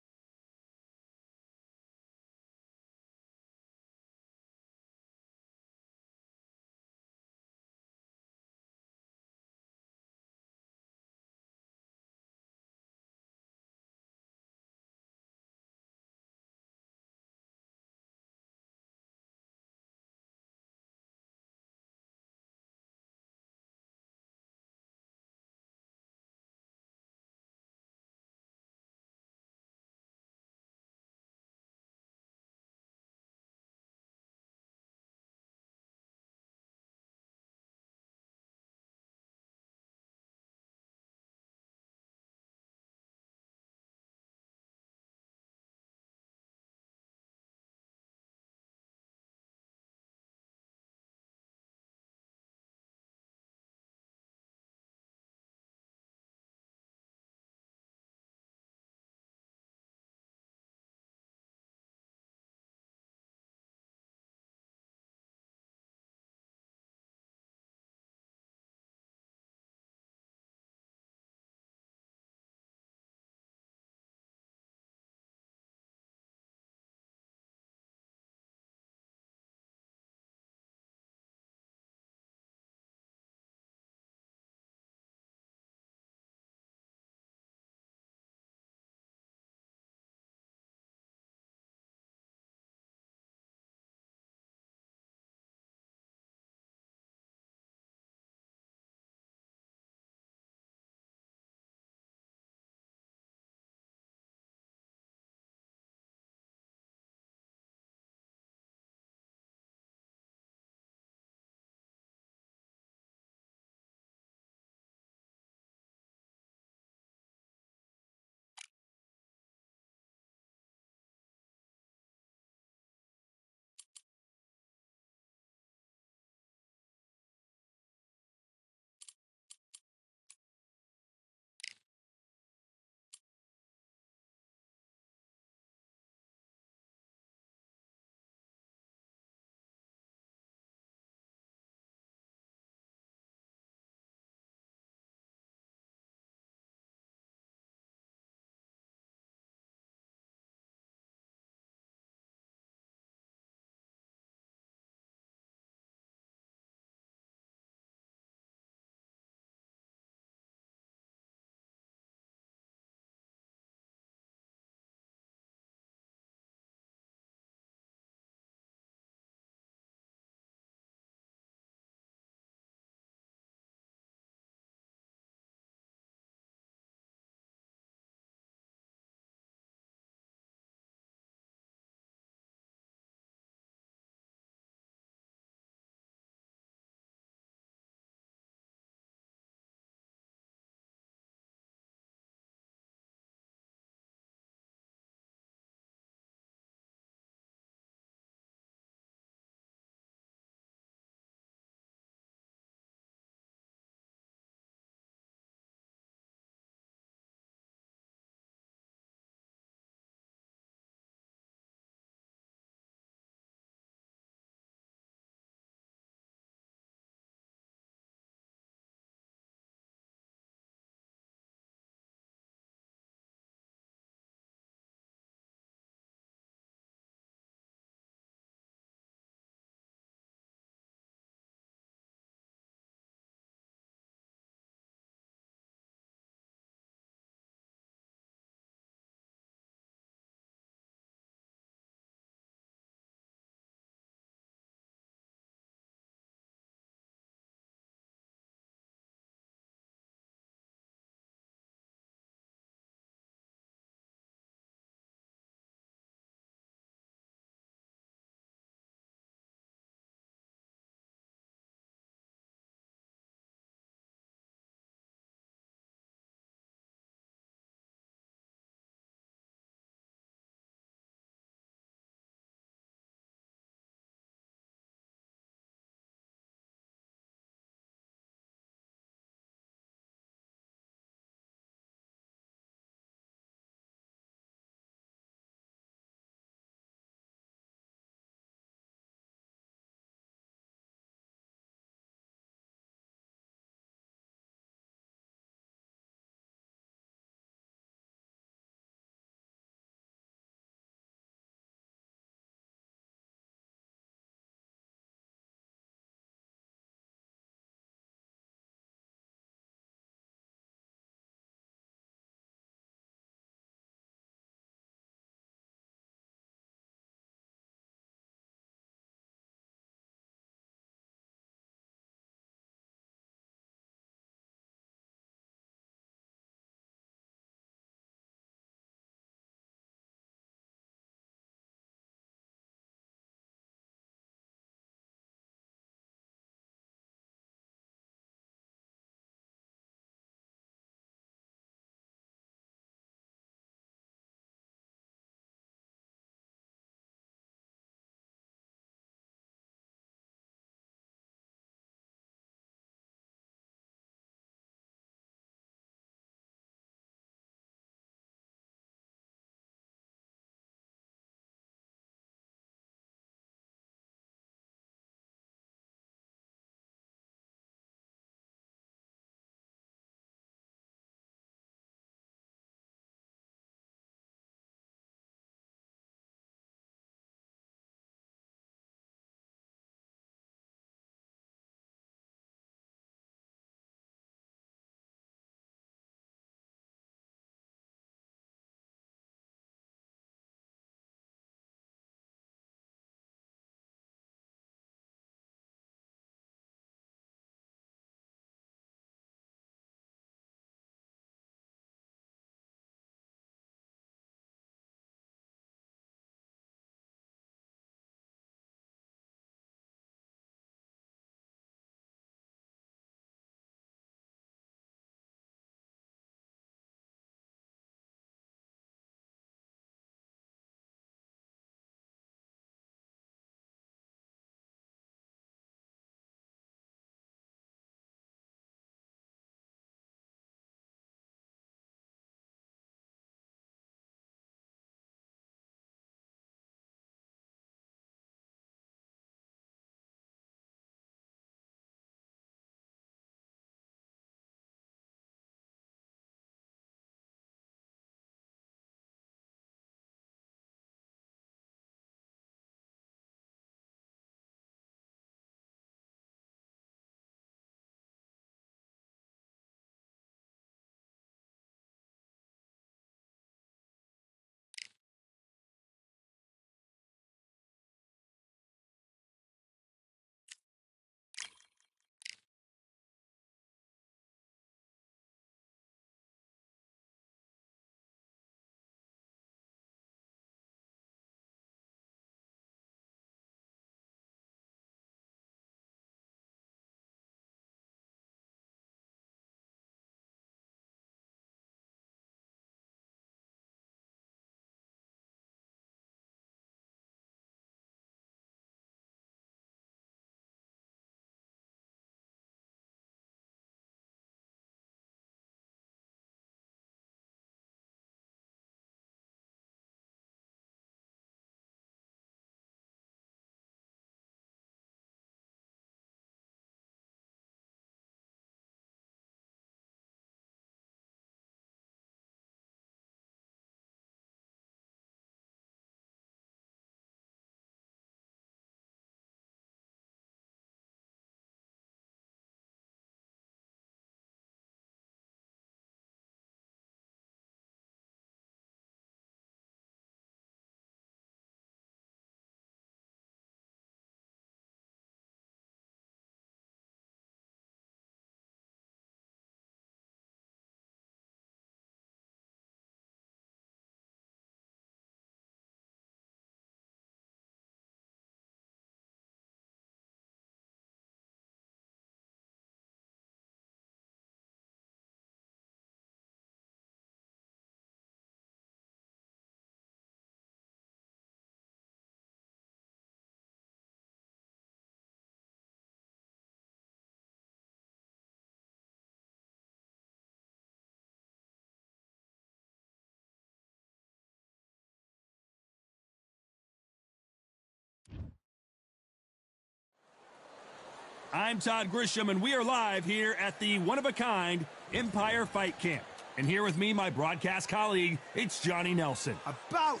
I'm Todd Grisham, and we are live here at the one-of-a-kind Empire Fight Camp. And here with me, my broadcast colleague, it's Johnny Nelson. About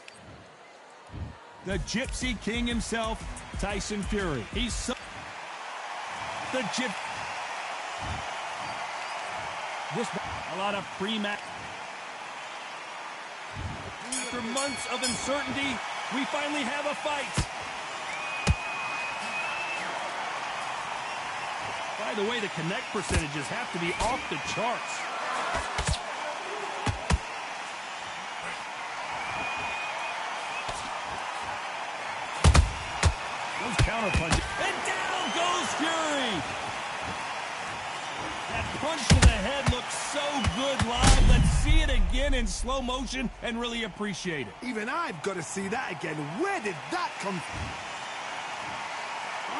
The Gypsy King himself, Tyson Fury. He's so... The Gypsy... A lot of pre-match... After months of uncertainty, we finally have a fight. By the way, the connect percentages have to be off the charts. Those counter punches. And down goes Fury. That punch to the head looks so good live. Let's see it again in slow motion and really appreciate it. even I've got to see that again. Where did that come from?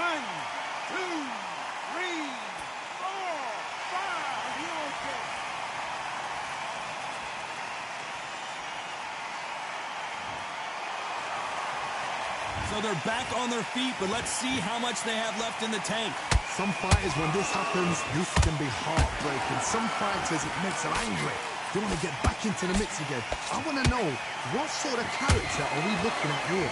1, 2, 3, 4, 5. So they're back on their feet, but let's see how much they have left in the tank. Some fighters, when this happens, this can be heartbreaking. Some fighters, it makes them angry. They want to get back into the mix again. I want to know, what sort of character are we looking at here?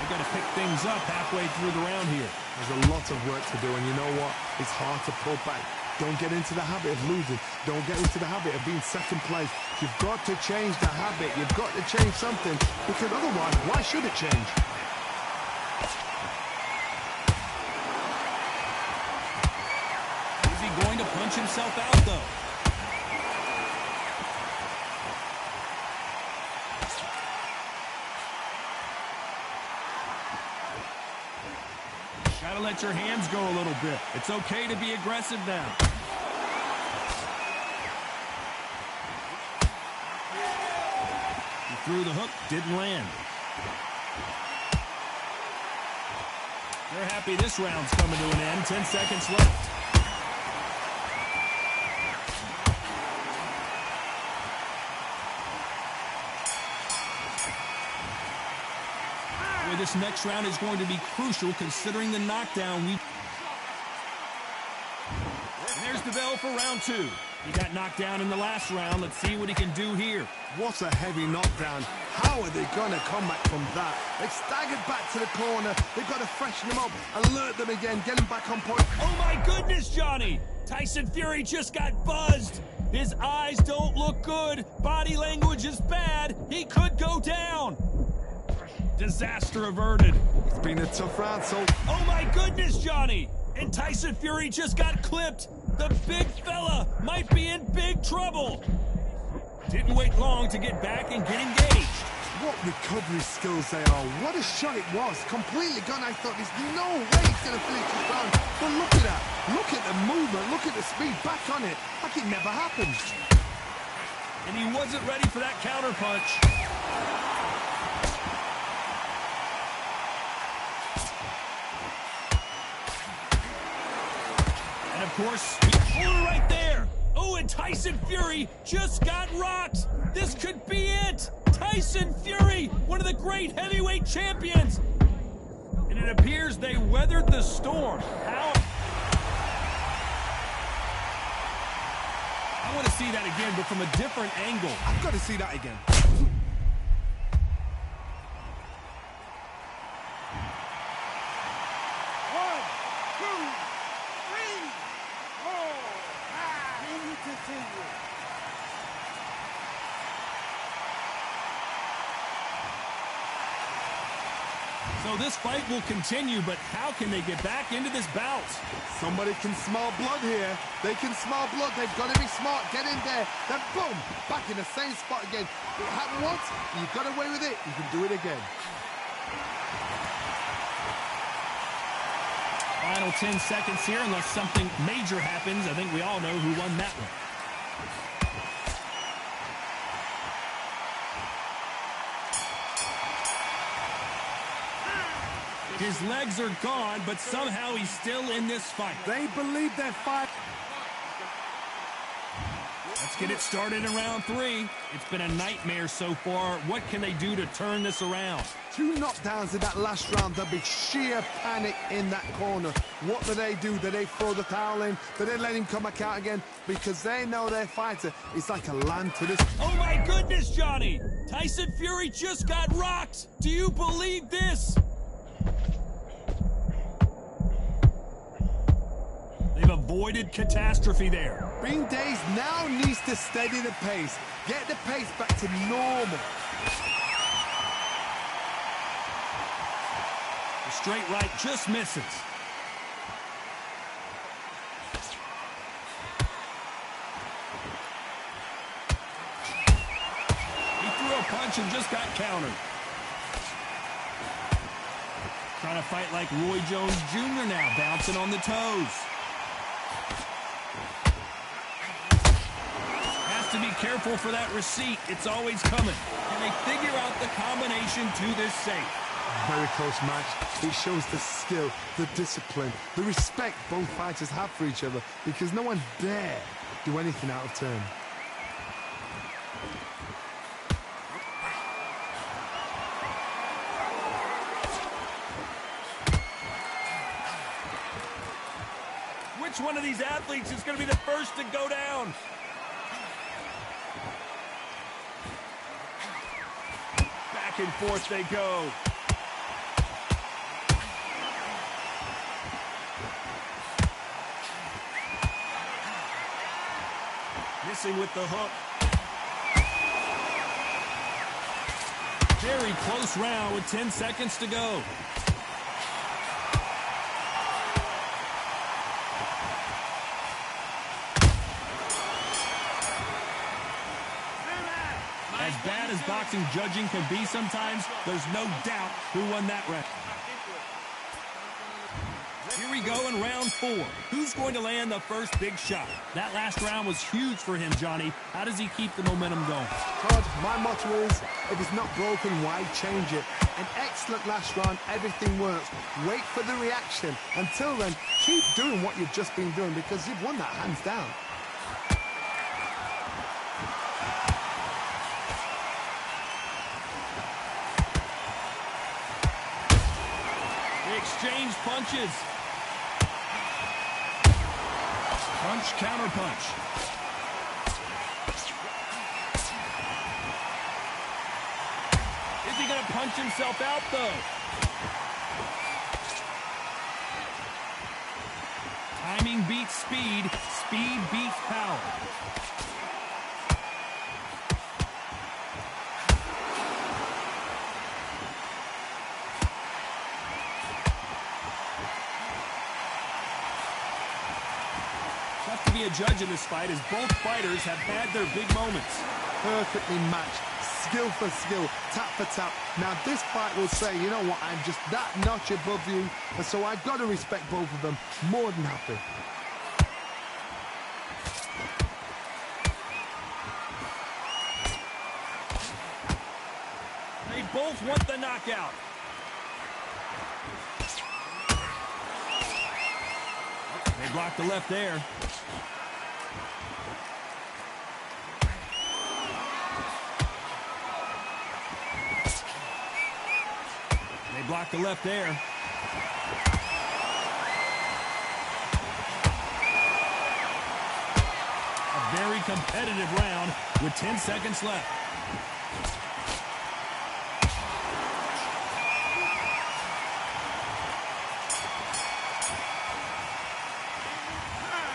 They got to pick things up halfway through the round here. There's a lot of work to do, and you know what? It's hard to pull back. Don't get into the habit of losing. Don't get into the habit of being second place. You've got to change the habit. You've got to change something, because otherwise, why should it change? Is he going to punch himself out, though? Gotta let your hands go a little bit. It's okay to be aggressive now. He threw the hook, didn't land. They're happy this round's coming to an end. 10 seconds left. This next round is going to be crucial considering the knockdown we... And there's the bell for round 2. He got knocked down in the last round. Let's see what he can do here. What a heavy knockdown. How are they going to come back from that? They've staggered back to the corner. They've got to freshen them up, alert them again, get them back on point. Oh my goodness, Johnny! Tyson Fury just got buzzed. His eyes don't look good. Body language is bad. He could go down. Disaster averted. It's been a tough round, so... Oh my goodness, Johnny! And Tyson Fury just got clipped. The big fella might be in big trouble. Didn't wait long to get back and get engaged. What recovery skills they are. What a shot it was. Completely gone. I thought there's no way he's going to finish this round. But look at that. Look at the movement. Look at the speed. Back on it. Like it never happened. And he wasn't ready for that counter punch. And of course, right there. Oh, and Tyson Fury just got rocked. This could be it. Tyson Fury, one of the great heavyweight champions. And it appears they weathered the storm. How? I want to see that again, but from a different angle. I've got to see that again. So this fight will continue, but how can they get back into this bout? Somebody can smell blood here. They can smell blood. They've got to be smart. Get in there. Then boom, back in the same spot again. It happened once. You got away with it. You can do it again. Final 10 seconds here, unless something major happens. I think we all know who won that one. His legs are gone, but somehow he's still in this fight. They believe they're fighting. That's Let's get it started in round 3. It's been a nightmare so far. What can they do to turn this around? 2 knockdowns in that last round. There'll be sheer panic in that corner. What do? Do they throw the towel in? Do they let him come back out again? Because they know their fighter is like a lamb to this. Oh my goodness, Johnny! Tyson Fury just got rocked! Do you believe this? They've avoided catastrophe there. Being dazed now needs to steady the pace. Get the pace back to normal. The straight right just misses. He threw a punch and just got countered. Trying to fight like Roy Jones Jr. now, bouncing on the toes. To be careful for that receipt. It's always coming. And they figure out the combination to this safe. Very close match. It shows the skill, the discipline, the respect both fighters have for each other, because no one dare do anything out of turn. Which one of these athletes is going to be the first to go down? Back and forth they go. Missing with the hook. Very close round with 10 seconds to go. As bad as boxing judging can be sometimes, there's no doubt who won that round. Here we go in round 4. Who's going to land the first big shot? That last round was huge for him, Johnny. How does he keep the momentum going? Todd, my motto is, if it's not broken, why change it? An excellent last round, everything works. Wait for the reaction. Until then, keep doing what you've just been doing, because you've won that hands down. Exchange punches. Punch, counter punch. Is he going to punch himself out, though? Timing beats speed. Speed beats power. To be a judge in this fight, as both fighters have had their big moments. Perfectly matched, skill for skill, tap for tap. Now this fight will say, you know what, I'm just that notch above you, and so I've got to respect both of them. More than happy. They both want the knockout. They blocked the left there. They blocked the left there. A very competitive round with 10 seconds left.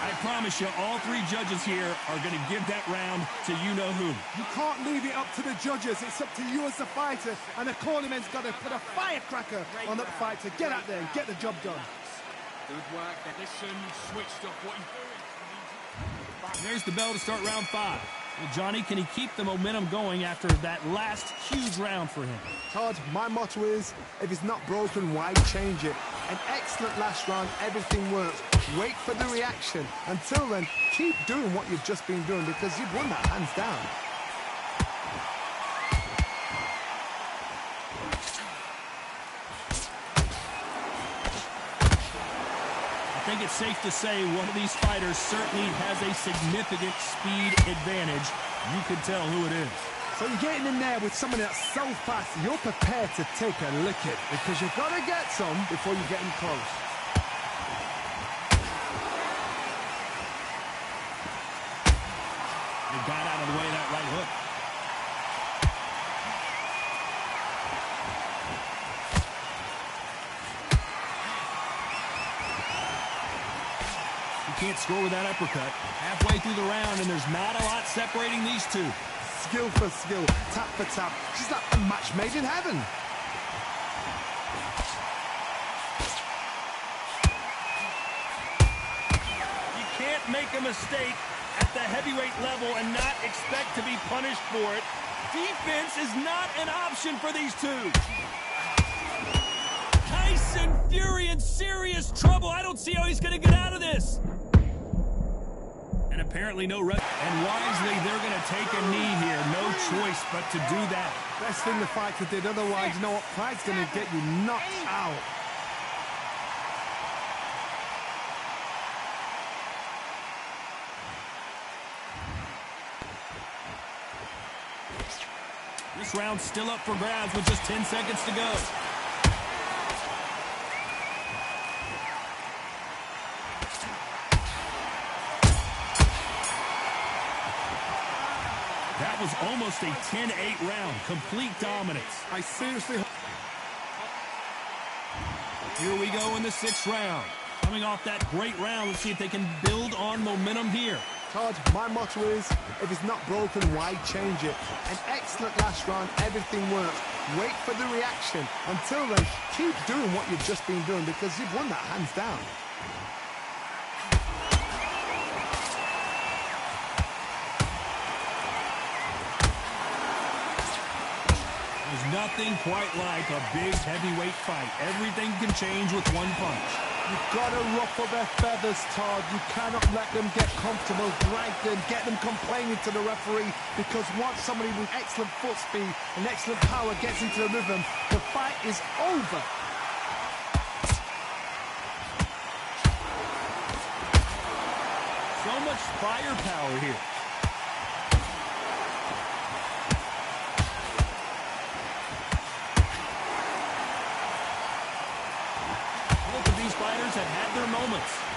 I promise you, all 3 judges here are going to give that round to you-know-who. You can't leave it up to the judges. It's up to you as the fighter, and the corner man's got to put a firecracker on that fight to get out there and get the job done. Good work. Listen, switched up what he's doing. There's the bell to start round 5. Well, Johnny, can he keep the momentum going after that last huge round for him? Todd, my motto is, if it's not broken, why change it? An excellent last round, everything works. Wait for the reaction. Until then, keep doing what you've just been doing, because you've won that hands down. I think it's safe to say one of these fighters certainly has a significant speed advantage. You can tell who it is. So you're getting in there with someone that's so fast, you're prepared to take a licking because you've got to get some before you get in close. They got out of the way of that right hook. Can't score with that uppercut. Halfway through the round, and there's not a lot separating these two. Skill for skill, tap for tap. She's like a match made in heaven. You can't make a mistake at the heavyweight level and not expect to be punished for it. Defense is not an option for these two. Tyson Fury in serious trouble. I don't see how he's going to get out of this. And apparently no rest. And wisely, they're going to take a knee here. No choice but to do that. Best thing the fighter did. Otherwise, you know what? Pride's going to get you knocked out. This round's still up for grabs with just 10 seconds to go. That was almost a 10-8 round. Complete dominance. I seriously... Here we go in the 6th round. Coming off that great round, let's see if they can build on momentum here. Todd, my motto is, if it's not broken, why change it? An excellent last round, everything works. Wait for the reaction. Until then, keep doing what you've just been doing because you've won that hands down. There's nothing quite like a big heavyweight fight. Everything can change with one punch. You've got to ruffle their feathers, Todd. You cannot let them get comfortable, drag them, get them complaining to the referee, because once somebody with excellent foot speed and excellent power gets into the rhythm, the fight is over. So much firepower here. Both of these fighters have had their moments.